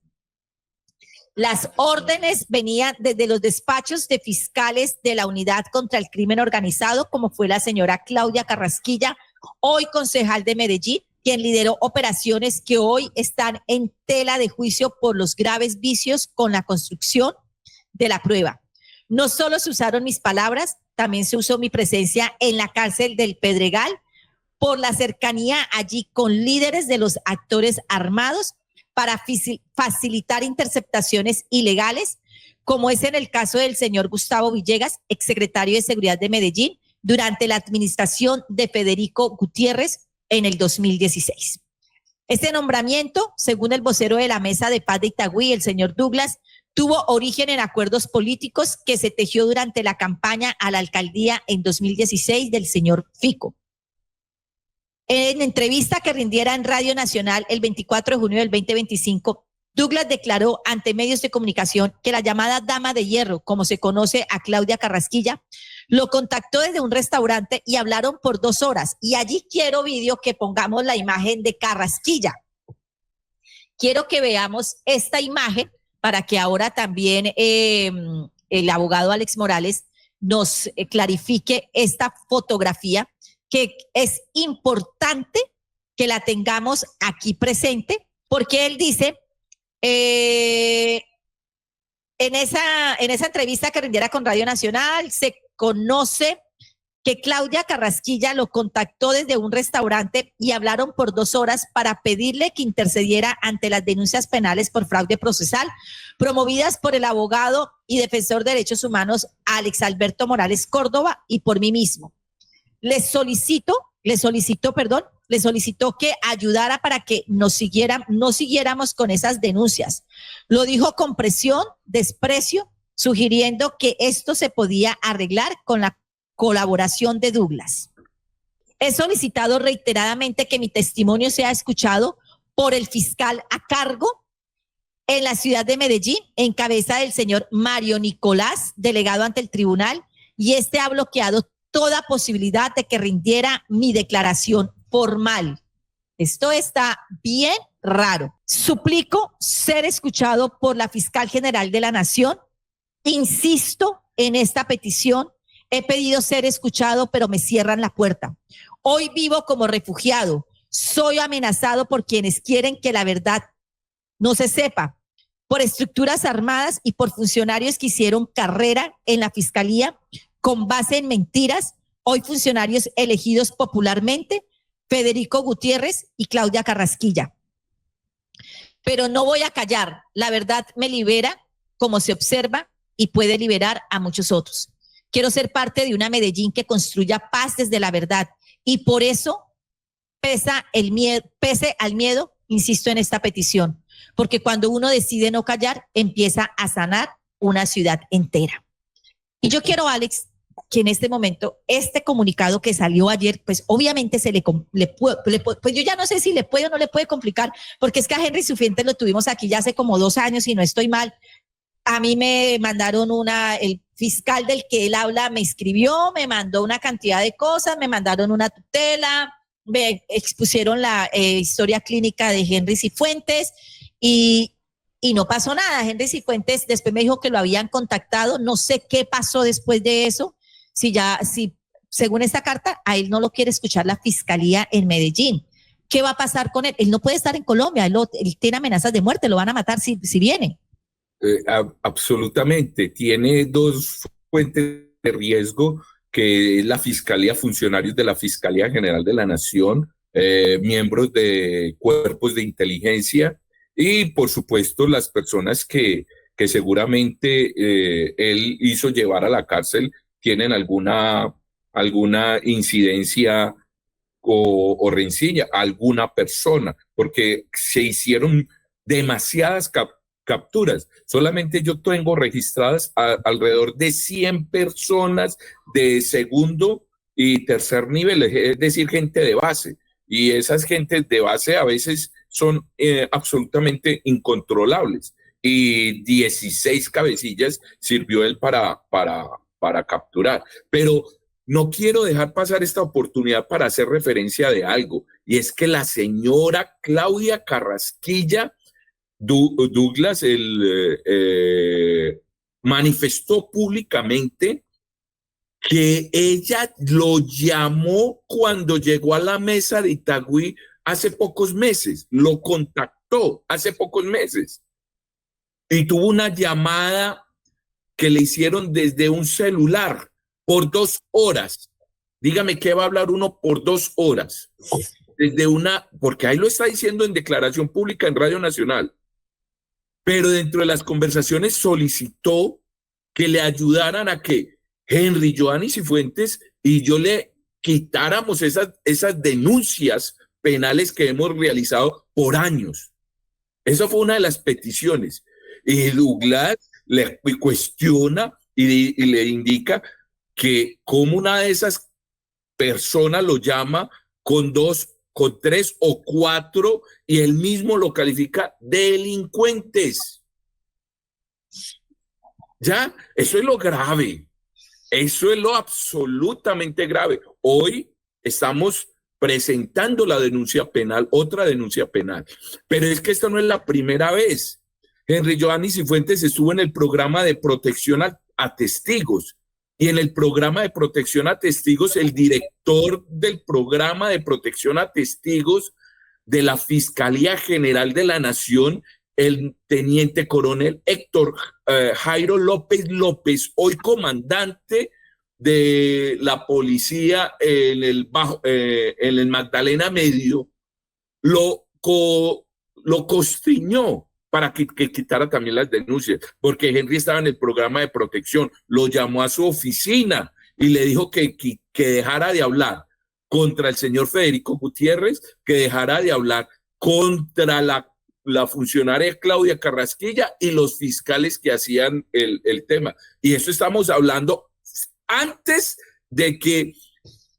Las órdenes venían desde los despachos de fiscales de la Unidad contra el Crimen Organizado, como fue la señora Claudia Carrasquilla, hoy concejal de Medellín, quien lideró operaciones que hoy están en tela de juicio por los graves vicios con la construcción de la prueba. No solo se usaron mis palabras, también se usó mi presencia en la cárcel del Pedregal por la cercanía allí con líderes de los actores armados para facilitar interceptaciones ilegales, como es en el caso del señor Gustavo Villegas, exsecretario de Seguridad de Medellín, durante la administración de Federico Gutiérrez en el 2016. Este nombramiento, según el vocero de la Mesa de Paz de Itagüí, el señor Douglas, tuvo origen en acuerdos políticos que se tejió durante la campaña a la alcaldía en 2016 del señor Fico. En entrevista que rindiera en Radio Nacional el 24 de junio del 2025, Douglas declaró ante medios de comunicación que la llamada dama de hierro, como se conoce a Claudia Carrasquilla, lo contactó desde un restaurante y hablaron por 2 horas. Y allí quiero, vídeo, que pongamos la imagen de Carrasquilla. Quiero que veamos esta imagen para que ahora también el abogado Alex Morales nos clarifique esta fotografía, que es importante que la tengamos aquí presente, porque él dice, en esa entrevista que rindiera con Radio Nacional, se conoce que Claudia Carrasquilla lo contactó desde un restaurante y hablaron por 2 horas para pedirle que intercediera ante las denuncias penales por fraude procesal promovidas por el abogado y defensor de derechos humanos Alex Alberto Morales Córdoba y por mí mismo. Le solicitó que ayudara para que no siguiéramos con esas denuncias. Lo dijo con presión, desprecio, sugiriendo que esto se podía arreglar con la colaboración de Douglas. He solicitado reiteradamente que mi testimonio sea escuchado por el fiscal a cargo en la ciudad de Medellín, en cabeza del señor Mario Nicolás, delegado ante el tribunal, y este ha bloqueado toda posibilidad de que rindiera mi declaración formal. Esto está bien raro. Suplico ser escuchado por la Fiscal General de la Nación. Insisto en esta petición. He pedido ser escuchado, pero me cierran la puerta. Hoy vivo como refugiado. Soy amenazado por quienes quieren que la verdad no se sepa, por estructuras armadas y por funcionarios que hicieron carrera en la Fiscalía con base en mentiras, hoy funcionarios elegidos popularmente, Federico Gutiérrez y Claudia Carrasquilla. Pero no voy a callar, la verdad me libera, como se observa, y puede liberar a muchos otros. Quiero ser parte de una Medellín que construya paz desde la verdad, y por eso, pese al miedo, insisto en esta petición, porque cuando uno decide no callar, empieza a sanar una ciudad entera. Y yo quiero, Alex, que en este momento, este comunicado que salió ayer, pues obviamente pues yo ya no sé si le puede o no le puede complicar, porque es que a Henry Cifuentes lo tuvimos aquí ya hace como 2 años y no estoy mal. A mí me mandaron el fiscal del que él habla me escribió, me mandó una cantidad de cosas, me mandaron una tutela, me expusieron la historia clínica de Henry Cifuentes y no pasó nada. Henry Cifuentes después me dijo que lo habían contactado, no sé qué pasó después de eso, si según esta carta a él no lo quiere escuchar la fiscalía en Medellín. ¿Qué va a pasar con él? Él no puede estar en Colombia, él tiene amenazas de muerte, lo van a matar si viene. Absolutamente, tiene 2 fuentes de riesgo, que es la Fiscalía, funcionarios de la Fiscalía General de la Nación, miembros de cuerpos de inteligencia y por supuesto las personas que seguramente él hizo llevar a la cárcel tienen alguna incidencia o rencilla a alguna persona, porque se hicieron demasiadas capturas. Solamente yo tengo registradas alrededor de 100 personas de segundo y tercer nivel, es decir, gente de base. Y esas gentes de base a veces son absolutamente incontrolables. Y 16 cabecillas sirvió él para capturar. Pero no quiero dejar pasar esta oportunidad para hacer referencia de algo, y es que la señora Claudia Carrasquilla Douglas manifestó públicamente que ella lo llamó cuando llegó a la mesa de Itagüí hace pocos meses, lo contactó hace pocos meses y tuvo una llamada que le hicieron desde un celular por 2 horas. Dígame qué va a hablar uno por 2 horas. Porque ahí lo está diciendo en declaración pública en Radio Nacional. Pero dentro de las conversaciones solicitó que le ayudaran a que Henry, Joanny Cifuentes y yo le quitáramos esas denuncias penales que hemos realizado por años. Esa fue una de las peticiones. Y Douglas le cuestiona y le indica que como una de esas personas lo llama con 3 o 4 y él mismo lo califica delincuentes. Ya, eso es lo grave. Eso es lo absolutamente grave. Hoy estamos presentando la denuncia penal, otra denuncia penal. Pero es que esta no es la primera vez. Henry Joanny Cifuentes estuvo en el programa de protección a testigos. Y en el programa de protección a testigos, el director del programa de protección a testigos de la Fiscalía General de la Nación, el teniente coronel Héctor Jairo López López, hoy comandante de la policía en el Magdalena Medio, lo constriñó para que quitara también las denuncias, porque Henry estaba en el programa de protección, lo llamó a su oficina y le dijo que dejara de hablar contra el señor Federico Gutiérrez, que dejara de hablar contra la funcionaria Claudia Carrasquilla y los fiscales que hacían el tema. Y eso estamos hablando antes de que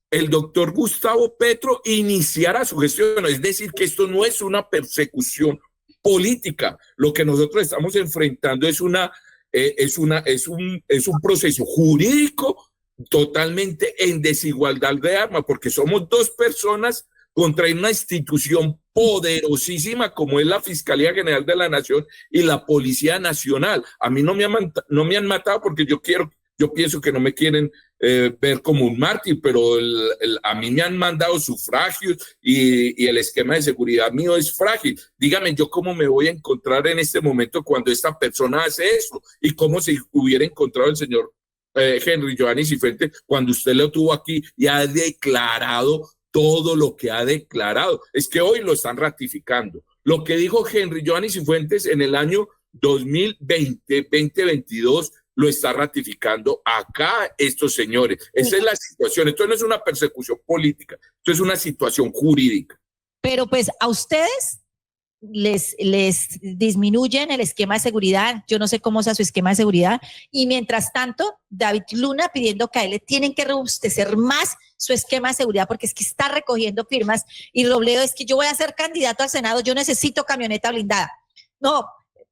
el doctor Gustavo Petro iniciara su gestión. Es decir, que esto no es una persecución política. Lo que nosotros estamos enfrentando es un proceso jurídico totalmente en desigualdad de armas, porque somos dos personas contra una institución poderosísima como es la Fiscalía General de la Nación y la Policía Nacional. A mí no me han matado porque yo pienso que no me quieren ver como un mártir, pero a mí me han mandado sufragios y el esquema de seguridad mío es frágil. Dígame, yo cómo me voy a encontrar en este momento cuando esta persona hace eso y cómo se hubiera encontrado el señor Henry Giovanni Cifuentes cuando usted lo tuvo aquí y ha declarado todo lo que ha declarado. Es que hoy lo están ratificando. Lo que dijo Henry Giovanni Cifuentes en el año 2022 lo está ratificando acá estos señores. Esa es la situación. Esto no es una persecución política, esto es una situación jurídica. Pero pues a ustedes les disminuyen el esquema de seguridad. Yo no sé cómo sea su esquema de seguridad. Y mientras tanto, David Luna pidiendo que a él le tienen que robustecer más su esquema de seguridad porque es que está recogiendo firmas. Y Robledo, es que yo voy a ser candidato al Senado, yo necesito camioneta blindada. No,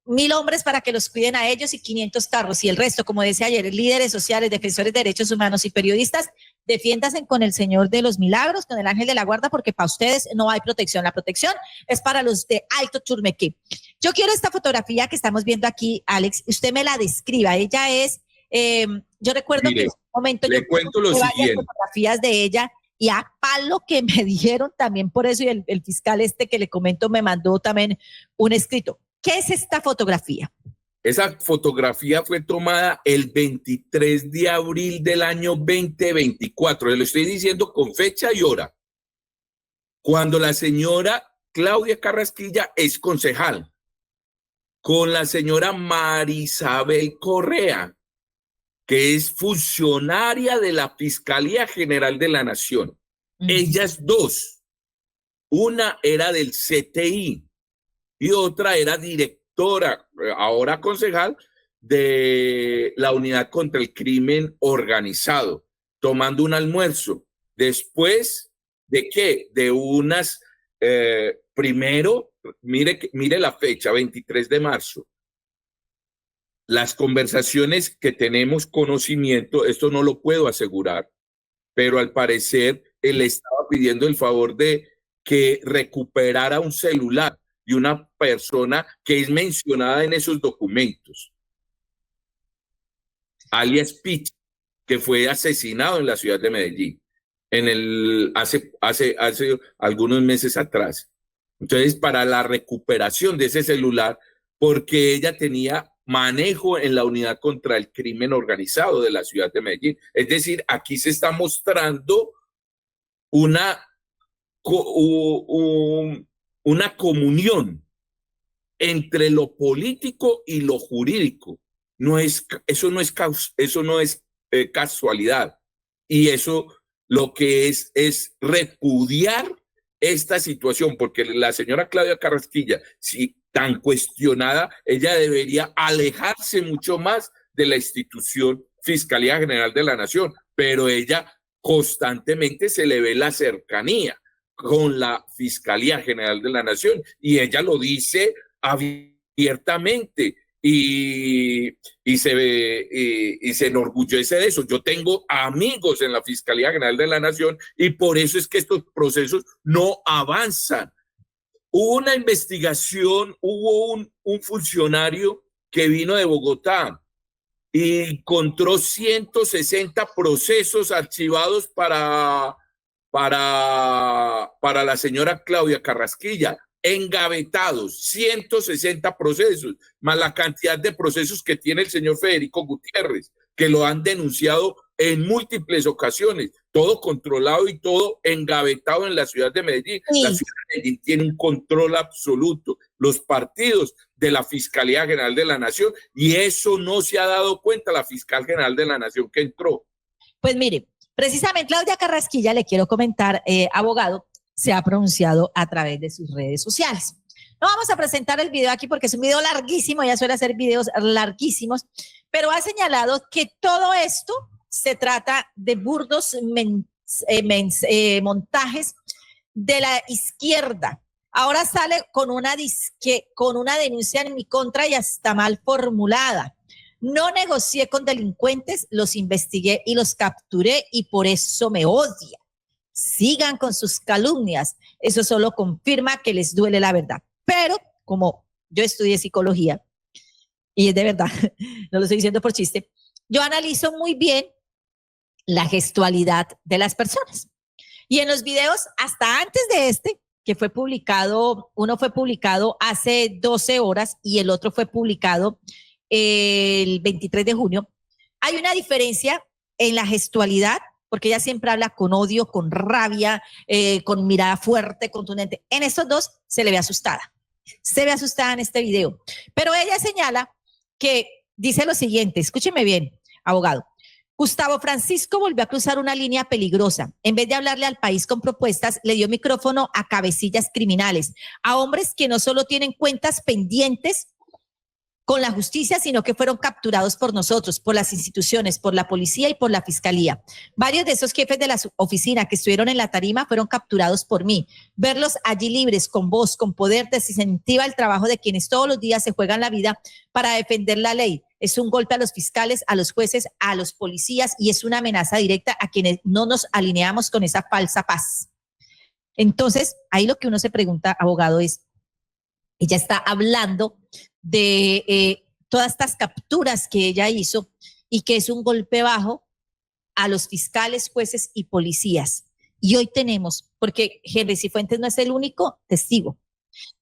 1.000 hombres para que los cuiden a ellos y 500 carros. Y el resto, como decía ayer, líderes sociales, defensores de derechos humanos y periodistas, defiéndanse con el Señor de los Milagros, con el Ángel de la Guarda, porque para ustedes no hay protección. La protección es para los de Alto Churmequí. Yo quiero esta fotografía que estamos viendo aquí, Alex, usted me la describa. Ella es, yo recuerdo que en un momento le cuento lo siguiente. Fotografías de ella y a palo que me dijeron también por eso, y el fiscal que le comento me mandó también un escrito. ¿Qué es esta fotografía? Esa fotografía fue tomada el 23 de abril del año 2024. Le estoy diciendo con fecha y hora. Cuando la señora Claudia Carrasquilla es concejal, con la señora Marisabel Correa, que es funcionaria de la Fiscalía General de la Nación. Ellas dos. Una era del CTI y otra era directora, ahora concejal, de la Unidad contra el Crimen Organizado, tomando un almuerzo. Después de qué? De unas, primero, mire la fecha, 23 de marzo. Las conversaciones que tenemos conocimiento, esto no lo puedo asegurar, pero al parecer él estaba pidiendo el favor de que recuperara un celular de una persona que es mencionada en esos documentos, alias Pich, que fue asesinado en la ciudad de Medellín hace algunos meses atrás. Entonces, para la recuperación de ese celular, porque ella tenía manejo en la Unidad contra el Crimen Organizado de la ciudad de Medellín. Es decir, aquí se está mostrando una comunión entre lo político y lo jurídico. Eso no es casualidad. Y eso lo que es repudiar esta situación, porque la señora Claudia Carrasquilla, si tan cuestionada, ella debería alejarse mucho más de la institución Fiscalía General de la Nación, pero ella constantemente se le ve la cercanía con la Fiscalía General de la Nación y ella lo dice abiertamente y se enorgullece de eso. Yo tengo amigos en la Fiscalía General de la Nación y por eso es que estos procesos no avanzan. Hubo una investigación, hubo un funcionario que vino de Bogotá y encontró 160 procesos archivados para la señora Claudia Carrasquilla, engavetados, 160 procesos, más la cantidad de procesos que tiene el señor Federico Gutiérrez, que lo han denunciado en múltiples ocasiones, todo controlado y todo engavetado en la ciudad de Medellín. Sí. La ciudad de Medellín tiene un control absoluto, los partidos de la Fiscalía General de la Nación, y eso no se ha dado cuenta la Fiscal General de la Nación que entró. Pues mire, precisamente Claudia Carrasquilla, le quiero comentar, abogado, se ha pronunciado a través de sus redes sociales. No vamos a presentar el video aquí porque es un video larguísimo, ella suele hacer videos larguísimos, pero ha señalado que todo esto se trata de burdos montajes de la izquierda. Ahora sale con una denuncia en mi contra y hasta mal formulada. No negocié con delincuentes, los investigué y los capturé y por eso me odia. Sigan con sus calumnias. Eso solo confirma que les duele la verdad. Pero como yo estudié psicología, y es de verdad, no lo estoy diciendo por chiste, yo analizo muy bien la gestualidad de las personas. Y en los videos, hasta antes de este, que fue publicado, uno fue publicado hace 12 horas y el otro fue publicado el 23 de junio, hay una diferencia en la gestualidad, porque ella siempre habla con odio, con rabia, con mirada fuerte, contundente. En estos dos se le ve asustada. Se ve asustada en este video. Pero ella señala que dice lo siguiente, escúcheme bien, abogado. Gustavo Francisco volvió a cruzar una línea peligrosa. En vez de hablarle al país con propuestas, le dio micrófono a cabecillas criminales, a hombres que no solo tienen cuentas pendientes con la justicia, sino que fueron capturados por nosotros, por las instituciones, por la policía y por la fiscalía. Varios de esos jefes de la oficina que estuvieron en la tarima fueron capturados por mí. Verlos allí libres, con voz, con poder, desincentiva el trabajo de quienes todos los días se juegan la vida para defender la ley. Es un golpe a los fiscales, a los jueces, a los policías y es una amenaza directa a quienes no nos alineamos con esa falsa paz. Entonces, ahí lo que uno se pregunta, abogado, es, ella está hablando de todas estas capturas que ella hizo y que es un golpe bajo a los fiscales, jueces y policías. Y hoy tenemos, porque Henry Cifuentes no es el único testigo,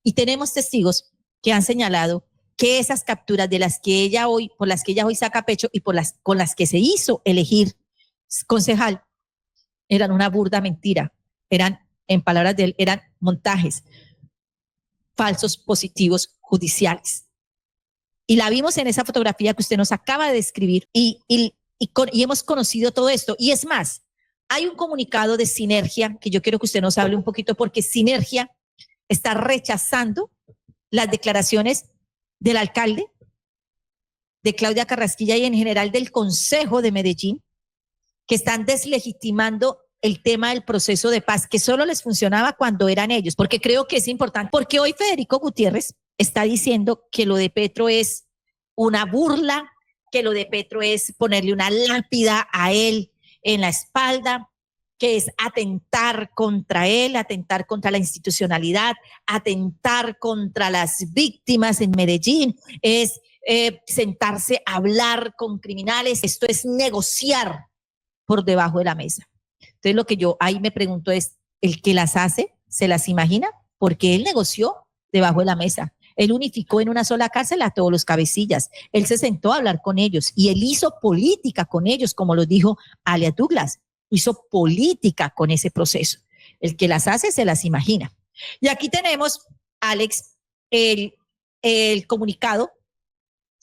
y tenemos testigos que han señalado que esas capturas de las que ella hoy, por las que ella hoy saca pecho y con las que se hizo elegir concejal, eran una burda mentira, eran, en palabras de él, eran montajes, falsos positivos judiciales. Y la vimos en esa fotografía que usted nos acaba de describir y hemos conocido todo esto. Y es más, hay un comunicado de Sinergia que yo quiero que usted nos hable un poquito porque Sinergia está rechazando las declaraciones del alcalde, de Claudia Carrasquilla y en general del Consejo de Medellín, que están deslegitimando el tema del proceso de paz, que solo les funcionaba cuando eran ellos, porque creo que es importante, porque hoy Federico Gutiérrez está diciendo que lo de Petro es una burla, que lo de Petro es ponerle una lápida a él en la espalda, que es atentar contra él, atentar contra la institucionalidad, atentar contra las víctimas en Medellín, es sentarse a hablar con criminales, esto es negociar por debajo de la mesa. Entonces lo que yo ahí me pregunto es, ¿el que las hace se las imagina? Porque él negoció debajo de la mesa. Él unificó en una sola cárcel a todos los cabecillas. Él se sentó a hablar con ellos y él hizo política con ellos, como lo dijo Alia Douglas. Hizo política con ese proceso. El que las hace se las imagina. Y aquí tenemos, Alex, el comunicado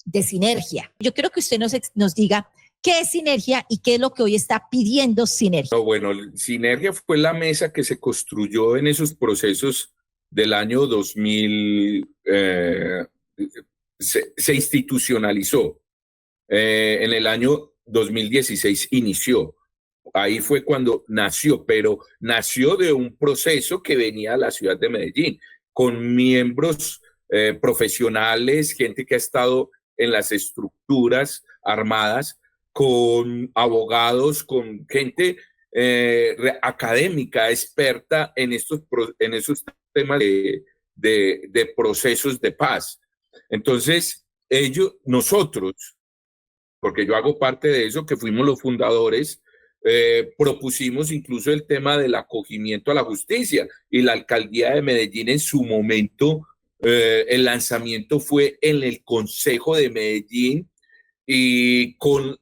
de Sinergia. Yo quiero que usted nos diga qué es Sinergia y qué es lo que hoy está pidiendo Sinergia. Bueno, Sinergia fue la mesa que se construyó en esos procesos del año 2000, se institucionalizó. En el año 2016 inició. Ahí fue cuando nació, pero nació de un proceso que venía a la ciudad de Medellín, con miembros profesionales, gente que ha estado en las estructuras armadas, con abogados, con gente académica, experta en esos temas de procesos de paz. Entonces, nosotros, porque yo hago parte de eso, que fuimos los fundadores, propusimos incluso el tema del acogimiento a la justicia y la alcaldía de Medellín en su momento, el lanzamiento fue en el Consejo de Medellín y con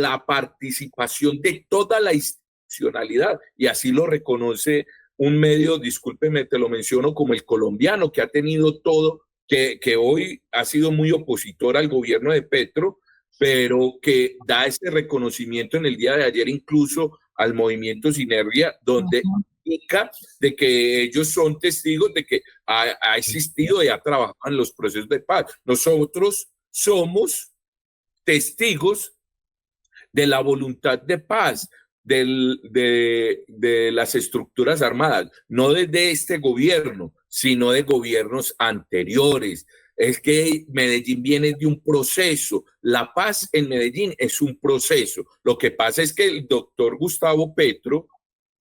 la participación de toda la institucionalidad, y así lo reconoce un medio, discúlpeme, te lo menciono, como El Colombiano, que ha tenido todo, que hoy ha sido muy opositor al gobierno de Petro, pero que da ese reconocimiento en el día de ayer incluso al movimiento Sinergia, donde indica de que ellos son testigos de que ha existido y ha trabajado en los procesos de paz. Nosotros somos testigos de la voluntad de paz de las estructuras armadas, no de este gobierno, sino de gobiernos anteriores, Es que Medellín viene de un proceso. La paz en Medellín es un proceso. Lo que pasa es que el doctor Gustavo Petro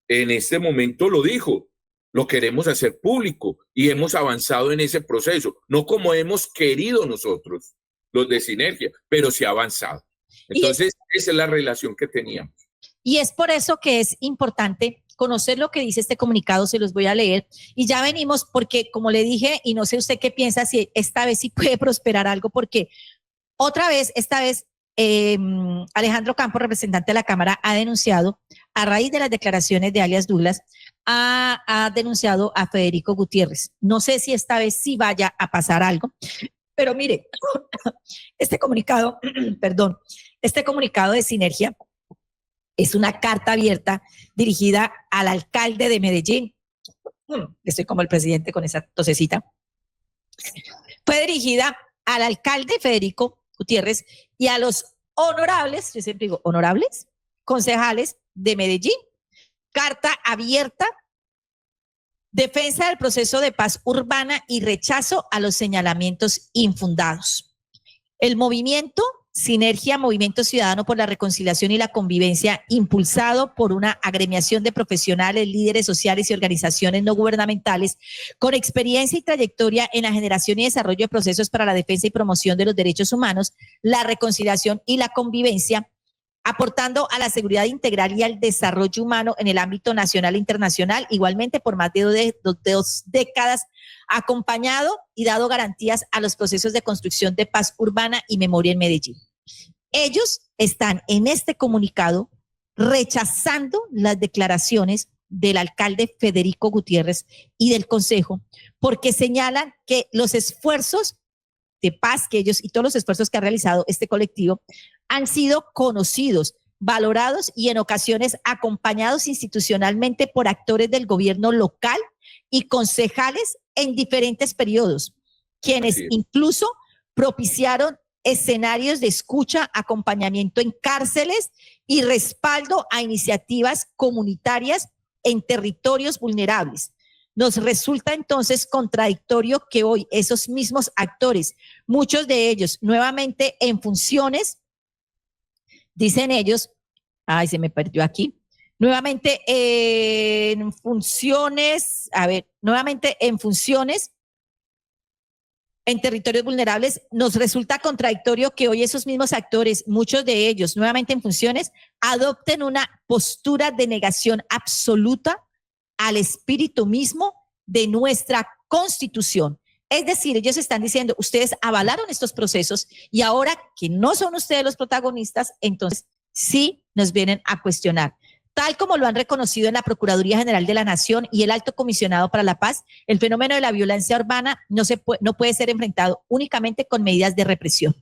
en este momento lo dijo. Lo queremos hacer público y hemos avanzado en ese proceso. No como hemos querido nosotros, los de Sinergia, pero sí ha avanzado. Entonces, esa es la relación que teníamos. Y es por eso que es importante conocer lo que dice este comunicado, se los voy a leer. Y ya venimos porque, como le dije, y no sé usted qué piensa, si esta vez sí puede prosperar algo, porque otra vez, esta vez, Alejandro Campos, representante de la Cámara, ha denunciado, a raíz de las declaraciones de alias Douglas, ha denunciado a Federico Gutiérrez. No sé si esta vez sí vaya a pasar algo, pero mire, este comunicado, perdón, este comunicado de Sinergia es una carta abierta dirigida al alcalde de Medellín. Estoy como el presidente con esa tosecita. Fue dirigida al alcalde Federico Gutiérrez y a los honorables, yo siempre digo honorables, concejales de Medellín. Carta abierta, defensa del proceso de paz urbana y rechazo a los señalamientos infundados. El movimiento Sinergia, Movimiento Ciudadano por la Reconciliación y la Convivencia, impulsado por una agremiación de profesionales, líderes sociales y organizaciones no gubernamentales con experiencia y trayectoria en la generación y desarrollo de procesos para la defensa y promoción de los derechos humanos, la reconciliación y la convivencia, aportando a la seguridad integral y al desarrollo humano en el ámbito nacional e internacional, igualmente por más de dos décadas, acompañado y dado garantías a los procesos de construcción de paz urbana y memoria en Medellín. Ellos están en este comunicado rechazando las declaraciones del alcalde Federico Gutiérrez y del Consejo, porque señalan que los esfuerzos de paz que ellos y todos los esfuerzos que ha realizado este colectivo han sido conocidos, valorados y en ocasiones acompañados institucionalmente por actores del gobierno local y concejales en diferentes periodos, quienes incluso propiciaron escenarios de escucha, acompañamiento en cárceles y respaldo a iniciativas comunitarias en territorios vulnerables. Nos resulta entonces contradictorio que hoy esos mismos actores, muchos de ellos nuevamente en funciones, dicen ellos, ay, se me perdió aquí, nuevamente en funciones, en territorios vulnerables, nos resulta contradictorio que hoy esos mismos actores, muchos de ellos nuevamente en funciones, adopten una postura de negación absoluta al espíritu mismo de nuestra Constitución. Es decir, ellos están diciendo, ustedes avalaron estos procesos y ahora que no son ustedes los protagonistas, entonces sí nos vienen a cuestionar. Tal como lo han reconocido en la Procuraduría General de la Nación y el Alto Comisionado para la Paz, el fenómeno de la violencia urbana no puede ser enfrentado únicamente con medidas de represión.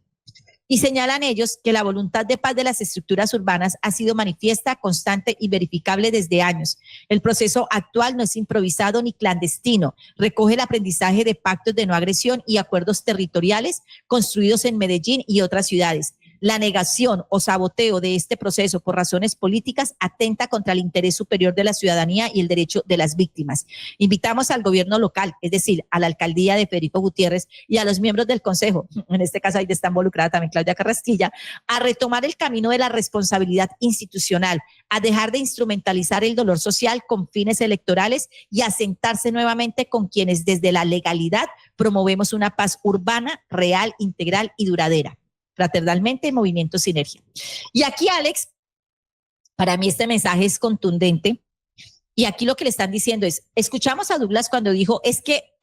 Y señalan ellos que la voluntad de paz de las estructuras urbanas ha sido manifiesta, constante y verificable desde años. El proceso actual no es improvisado ni clandestino, recoge el aprendizaje de pactos de no agresión y acuerdos territoriales construidos en Medellín y otras ciudades. La negación o saboteo de este proceso por razones políticas atenta contra el interés superior de la ciudadanía y el derecho de las víctimas. Invitamos al gobierno local, es decir, a la alcaldía de Federico Gutiérrez y a los miembros del consejo, en este caso ahí está involucrada también Claudia Carrasquilla, a retomar el camino de la responsabilidad institucional, a dejar de instrumentalizar el dolor social con fines electorales y a sentarse nuevamente con quienes desde la legalidad promovemos una paz urbana, real, integral y duradera. Fraternalmente, Movimiento Sinergia. Y aquí, Alex, para mí este mensaje es contundente. Y aquí lo que le están diciendo es, escuchamos a Douglas cuando dijo,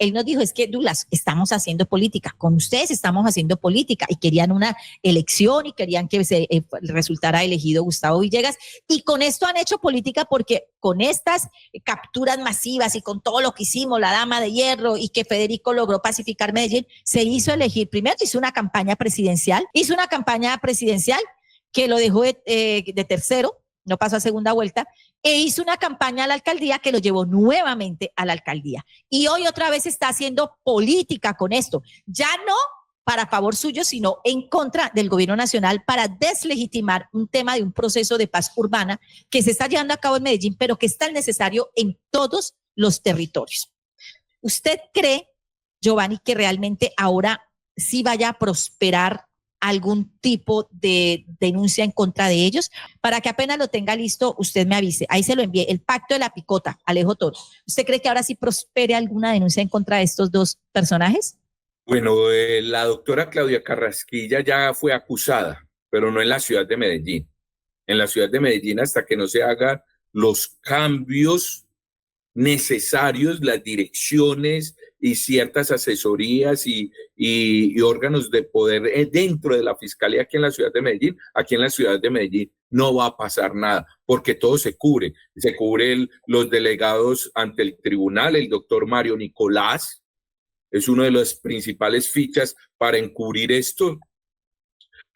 él nos dijo, Douglas, estamos haciendo política, con ustedes estamos haciendo política, y querían una elección y querían que se resultara elegido Gustavo Villegas, y con esto han hecho política porque con estas capturas masivas y con todo lo que hicimos, la Dama de Hierro, y que Federico logró pacificar Medellín, se hizo elegir, primero hizo una campaña presidencial que lo dejó de tercero, no pasó a segunda vuelta, e hizo una campaña a la alcaldía que lo llevó nuevamente a la alcaldía. Y hoy otra vez está haciendo política con esto, ya no para favor suyo, sino en contra del gobierno nacional para deslegitimar un tema de un proceso de paz urbana que se está llevando a cabo en Medellín, pero que es tan necesario en todos los territorios. ¿Usted cree, Giovanni, que realmente ahora sí vaya a prosperar algún tipo de denuncia en contra de ellos, para que apenas lo tenga listo, usted me avise. Ahí se lo envié, el pacto de la picota, Alejo Toro. ¿Usted cree que ahora sí prospere alguna denuncia en contra de estos dos personajes? Bueno, la doctora Claudia Carrasquilla ya fue acusada, pero no en la ciudad de Medellín. En la ciudad de Medellín, hasta que no se hagan los cambios necesarios, las direcciones y ciertas asesorías y órganos de poder dentro de la fiscalía aquí en la ciudad de Medellín, aquí en la ciudad de Medellín no va a pasar nada, porque todo se cubre los delegados ante el tribunal, el doctor Mario Nicolás es uno de las principales fichas para encubrir esto,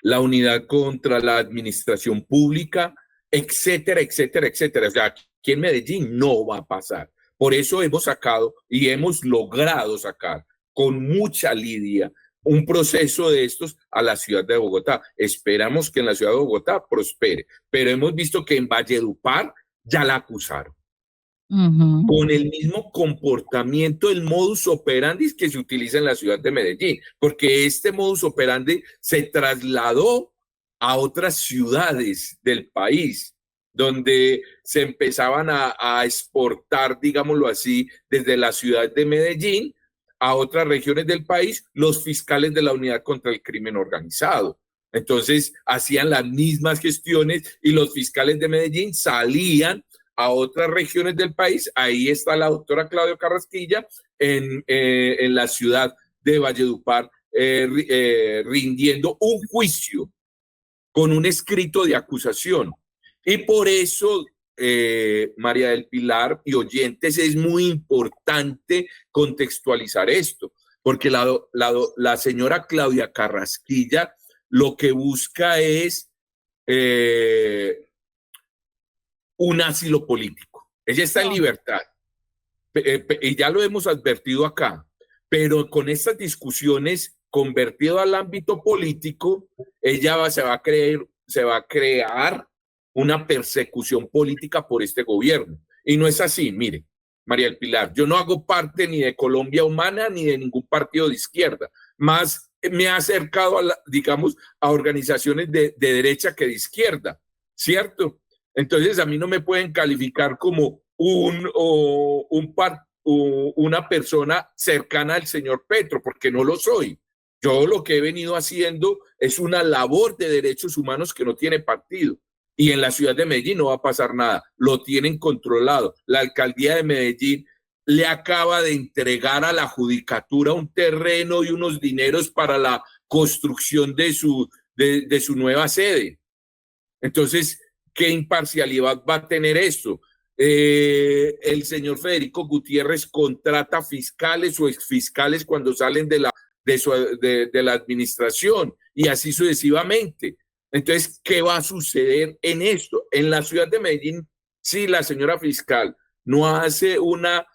la unidad contra la administración pública, etcétera, etcétera, etcétera. O sea, aquí en Medellín no va a pasar. Por eso hemos sacado y hemos logrado sacar con mucha lidia un proceso de estos a la ciudad de Bogotá. Esperamos que en la ciudad de Bogotá prospere, pero hemos visto que en Valledupar ya la acusaron. Con el mismo comportamiento, el modus operandi que se utiliza en la ciudad de Medellín, porque este modus operandi se trasladó a otras ciudades del país, donde se empezaban a exportar, digámoslo así, desde la ciudad de Medellín a otras regiones del país, los fiscales de la Unidad contra el Crimen Organizado. Entonces, hacían las mismas gestiones y los fiscales de Medellín salían a otras regiones del país. Ahí está la doctora Claudia Carrasquilla en la ciudad de Valledupar rindiendo un juicio con un escrito de acusación. Y por eso, María del Pilar y oyentes, es muy importante contextualizar esto, porque la señora Claudia Carrasquilla lo que busca es un asilo político. Ella está en libertad, y ya lo hemos advertido acá, pero con estas discusiones convertido al ámbito político, ella se va a crear una persecución política por este gobierno. Y no es así, mire, María del Pilar, yo no hago parte ni de Colombia Humana ni de ningún partido de izquierda, más me ha acercado a organizaciones de derecha que de izquierda, ¿cierto? Entonces a mí no me pueden calificar como una persona cercana al señor Petro, porque no lo soy. Yo lo que he venido haciendo es una labor de derechos humanos que no tiene partido. Y en la ciudad de Medellín no va a pasar nada, lo tienen controlado. La alcaldía de Medellín le acaba de entregar a la judicatura un terreno y unos dineros para la construcción de su nueva sede. Entonces, ¿qué imparcialidad va a tener esto? El señor Federico Gutiérrez contrata fiscales o exfiscales cuando salen de la administración y así sucesivamente. Entonces, ¿qué va a suceder en esto? En la ciudad de Medellín, si la señora fiscal no hace una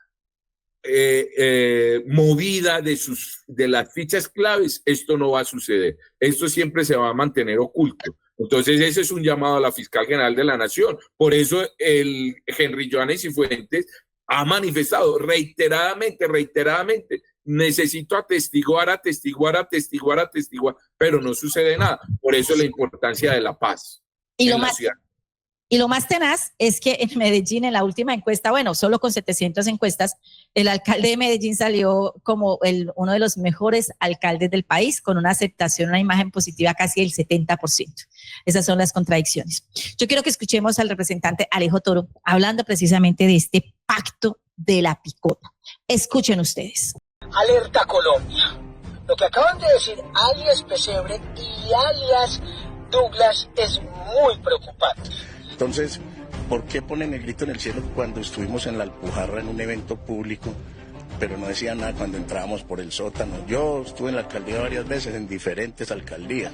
movida de las fichas claves, esto no va a suceder. Esto siempre se va a mantener oculto. Entonces, ese es un llamado a la fiscal general de la Nación. Por eso el Henry Johannes Cifuentes ha manifestado reiteradamente, necesito atestiguar, pero no sucede nada. Por eso la importancia de la paz. Y lo más tenaz es que en Medellín, en la última encuesta, bueno, solo con 700 encuestas, el alcalde de Medellín salió como uno de los mejores alcaldes del país, con una aceptación, una imagen positiva casi del 70%. Esas son las contradicciones. Yo quiero que escuchemos al representante Alejo Toro hablando precisamente de este pacto de la picota. Escuchen ustedes. Alerta Colombia. Lo que acaban de decir alias Pesebre y alias Douglas es muy preocupante. Entonces, ¿por qué ponen el grito en el cielo cuando estuvimos en la Alpujarra en un evento público, pero no decían nada cuando entrábamos por el sótano? Yo estuve en la alcaldía varias veces, en diferentes alcaldías.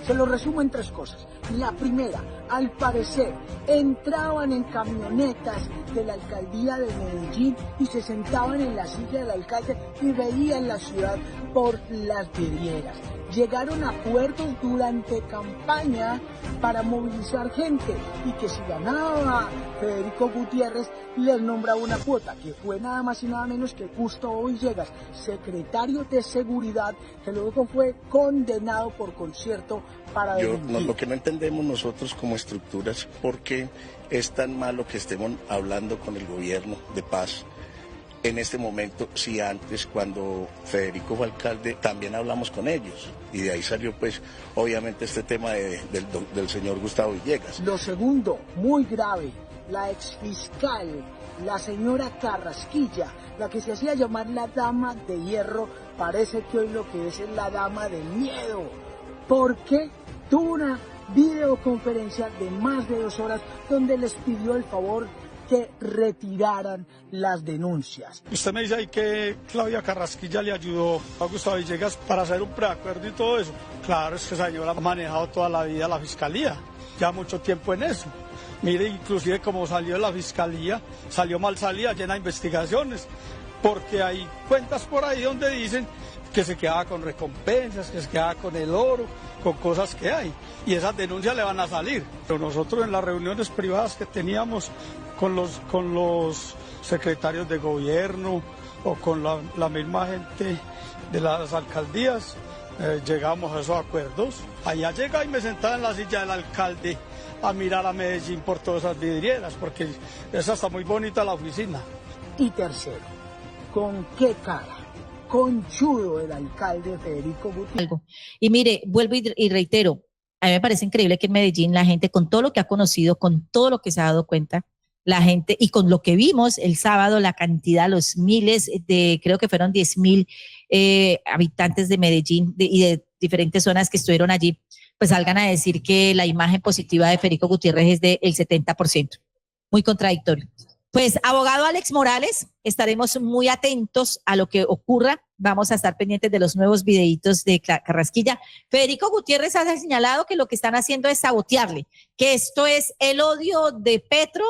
Se lo resumo en 3 cosas. La primera, al parecer, entraban en camionetas de la alcaldía de Medellín y se sentaban en la silla del alcalde y veían la ciudad por las vidrieras. llegaron a acuerdos durante campaña para movilizar gente y que si ganaba Federico Gutiérrez les nombraba una cuota, que fue nada más y nada menos que Gustavo Villegas, secretario de Seguridad, que luego fue condenado por concierto para delinquir. Lo que no entendemos nosotros como estructuras, ¿por qué es tan malo que estemos hablando con el gobierno de paz en este momento, si antes, cuando Federico fue alcalde, también hablamos con ellos? Y de ahí salió, pues, obviamente este tema del señor Gustavo Villegas. Lo segundo, muy grave, la exfiscal, la señora Carrasquilla, la que se hacía llamar la dama de hierro, parece que hoy lo que es la dama del miedo, porque tuvo una videoconferencia de más de 2 horas donde les pidió el favor que retiraran las denuncias. Usted me dice ahí que Claudia Carrasquilla le ayudó a Gustavo Villegas para hacer un preacuerdo y todo eso. Claro, es que esa señora ha manejado toda la vida la fiscalía, ya mucho tiempo en eso. Mire, inclusive como salió de la fiscalía, salió mal salida, llena de investigaciones, porque hay cuentas por ahí donde dicen que se quedaba con recompensas, que se quedaba con el oro, con cosas que hay. Y esas denuncias le van a salir. Pero nosotros en las reuniones privadas que teníamos con los secretarios de gobierno o con la misma gente de las alcaldías, llegamos a esos acuerdos. Allá llegaba y me sentaba en la silla del alcalde a mirar a Medellín por todas esas vidrieras, porque esa está muy bonita la oficina. Y tercero, ¿con qué cara? Conchudo el alcalde Federico Gutiérrez. Y mire, vuelvo y reitero, a mí me parece increíble que en Medellín la gente, con todo lo que ha conocido, con todo lo que se ha dado cuenta, la gente, y con lo que vimos el sábado, la cantidad, los miles de, creo que fueron 10,000 habitantes de Medellín y de diferentes zonas que estuvieron allí, pues salgan a decir que la imagen positiva de Federico Gutiérrez es del 70%. Muy contradictorio. Pues, abogado Alex Morales, estaremos muy atentos a lo que ocurra. Vamos a estar pendientes de los nuevos videitos de Carrasquilla. Federico Gutiérrez ha señalado que lo que están haciendo es sabotearle, que esto es el odio de Petro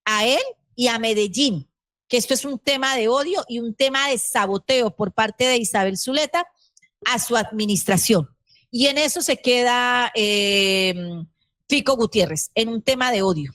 a él y a Medellín, que esto es un tema de odio y un tema de saboteo por parte de Isabel Zuleta a su administración. Y en eso se queda Fico Gutiérrez, en un tema de odio.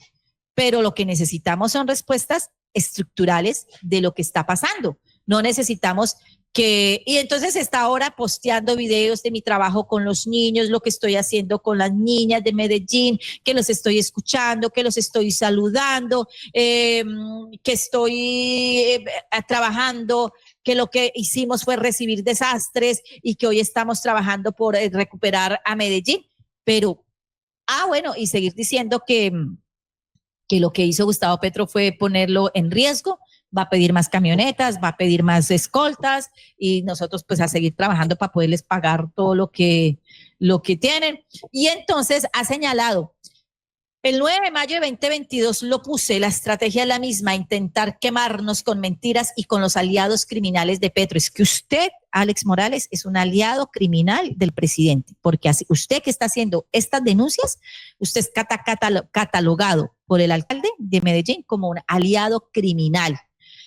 Pero lo que necesitamos son respuestas estructurales de lo que está pasando. No necesitamos que, y entonces está ahora posteando videos de mi trabajo con los niños, lo que estoy haciendo con las niñas de Medellín, que los estoy escuchando, que los estoy saludando, que estoy trabajando, que lo que hicimos fue recibir desastres y que hoy estamos trabajando por recuperar a Medellín. Pero, bueno, y seguir diciendo que lo que hizo Gustavo Petro fue ponerlo en riesgo, va a pedir más camionetas, va a pedir más escoltas y nosotros pues a seguir trabajando para poderles pagar todo lo que tienen. Y entonces ha señalado, el 9 de mayo de 2022 lo puse, la estrategia es la misma, intentar quemarnos con mentiras y con los aliados criminales de Petro. Es que usted, Alex Morales, es un aliado criminal del presidente, porque así, usted que está haciendo estas denuncias, usted es catalogado por el alcalde de Medellín como un aliado criminal.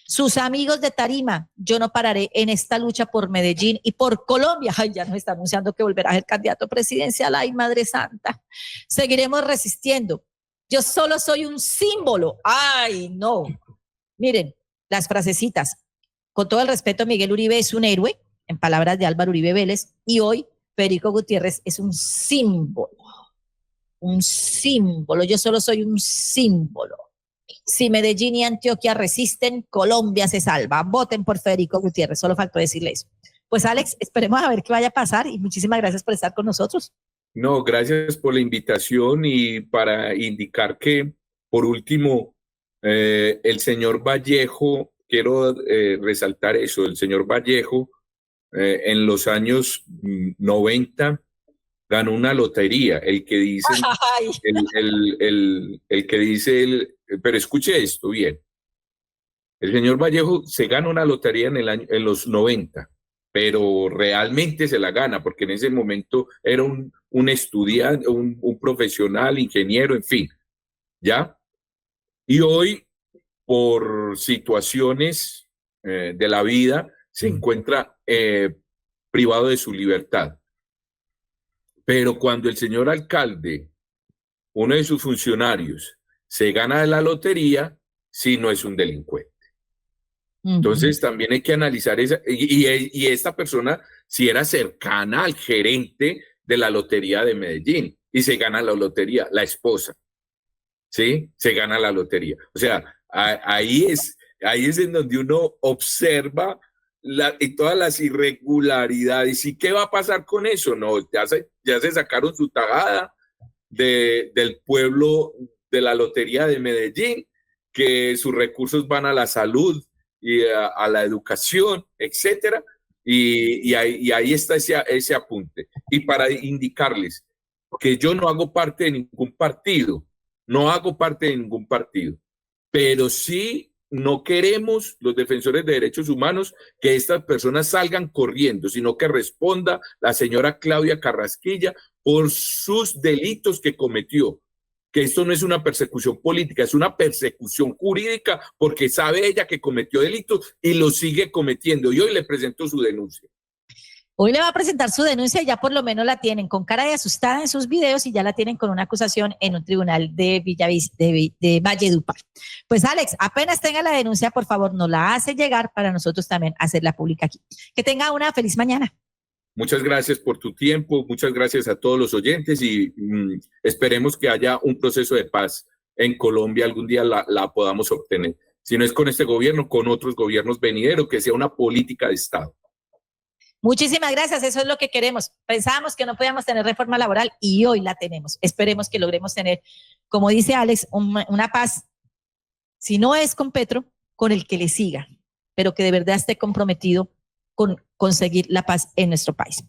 Sus amigos de Tarima, yo no pararé en esta lucha por Medellín y por Colombia. Ay, ya nos está anunciando que volverá a ser candidato presidencial. Ay, Madre Santa. Seguiremos resistiendo. Yo solo soy un símbolo. Ay, no. Miren, las frasecitas. Con todo el respeto, Miguel Uribe es un héroe, en palabras de Álvaro Uribe Vélez, y hoy Federico Gutiérrez es un símbolo. Un símbolo. Yo solo soy un símbolo. Si Medellín y Antioquia resisten, Colombia se salva. Voten por Federico Gutiérrez, solo faltó decirle eso. Pues Alex, esperemos a ver qué vaya a pasar y muchísimas gracias por estar con nosotros. No, gracias por la invitación y para indicar que, por último, el señor Vallejo, quiero resaltar eso, el señor Vallejo en los años 90 ganó una lotería, el que dice, el que dice, pero escuche esto bien, el señor Vallejo se gana una lotería en los 90, pero realmente se la gana, porque en ese momento era un estudiante, un profesional, ingeniero, en fin, ¿ya? Y hoy, por situaciones de la vida, se encuentra privado de su libertad. Pero cuando el señor alcalde, uno de sus funcionarios, se gana de la lotería, sí no es un delincuente. Entonces también hay que analizar esa, y esta persona si era cercana al gerente de la lotería de Medellín y se gana la lotería, la esposa, ¿sí? Se gana la lotería. O sea, ahí es en donde uno observa todas las irregularidades. ¿Y qué va a pasar con eso? No, ya se sacaron su tajada del pueblo de la lotería de Medellín, que sus recursos van a la salud y a la educación, etcétera, y ahí está ese apunte. Y para indicarles que yo no hago parte de ningún partido, pero sí no queremos los defensores de derechos humanos que estas personas salgan corriendo, sino que responda la señora Claudia Carrasquilla por sus delitos que cometió. Que esto no es una persecución política, es una persecución jurídica porque sabe ella que cometió delitos y lo sigue cometiendo. Y hoy le presentó su denuncia. Hoy le va a presentar su denuncia y ya por lo menos la tienen con cara de asustada en sus videos y ya la tienen con una acusación en un tribunal de de Valledupar. Pues Alex, apenas tenga la denuncia, por favor, nos la hace llegar para nosotros también hacerla pública aquí. Que tenga una feliz mañana. Muchas gracias por tu tiempo, muchas gracias a todos los oyentes y esperemos que haya un proceso de paz en Colombia, algún día la podamos obtener. Si no es con este gobierno, con otros gobiernos venideros, que sea una política de Estado. Muchísimas gracias, eso es lo que queremos. Pensábamos que no podíamos tener reforma laboral y hoy la tenemos. Esperemos que logremos tener, como dice Alex, una paz, si no es con Petro, con el que le siga, pero que de verdad esté comprometido con conseguir la paz en nuestro país.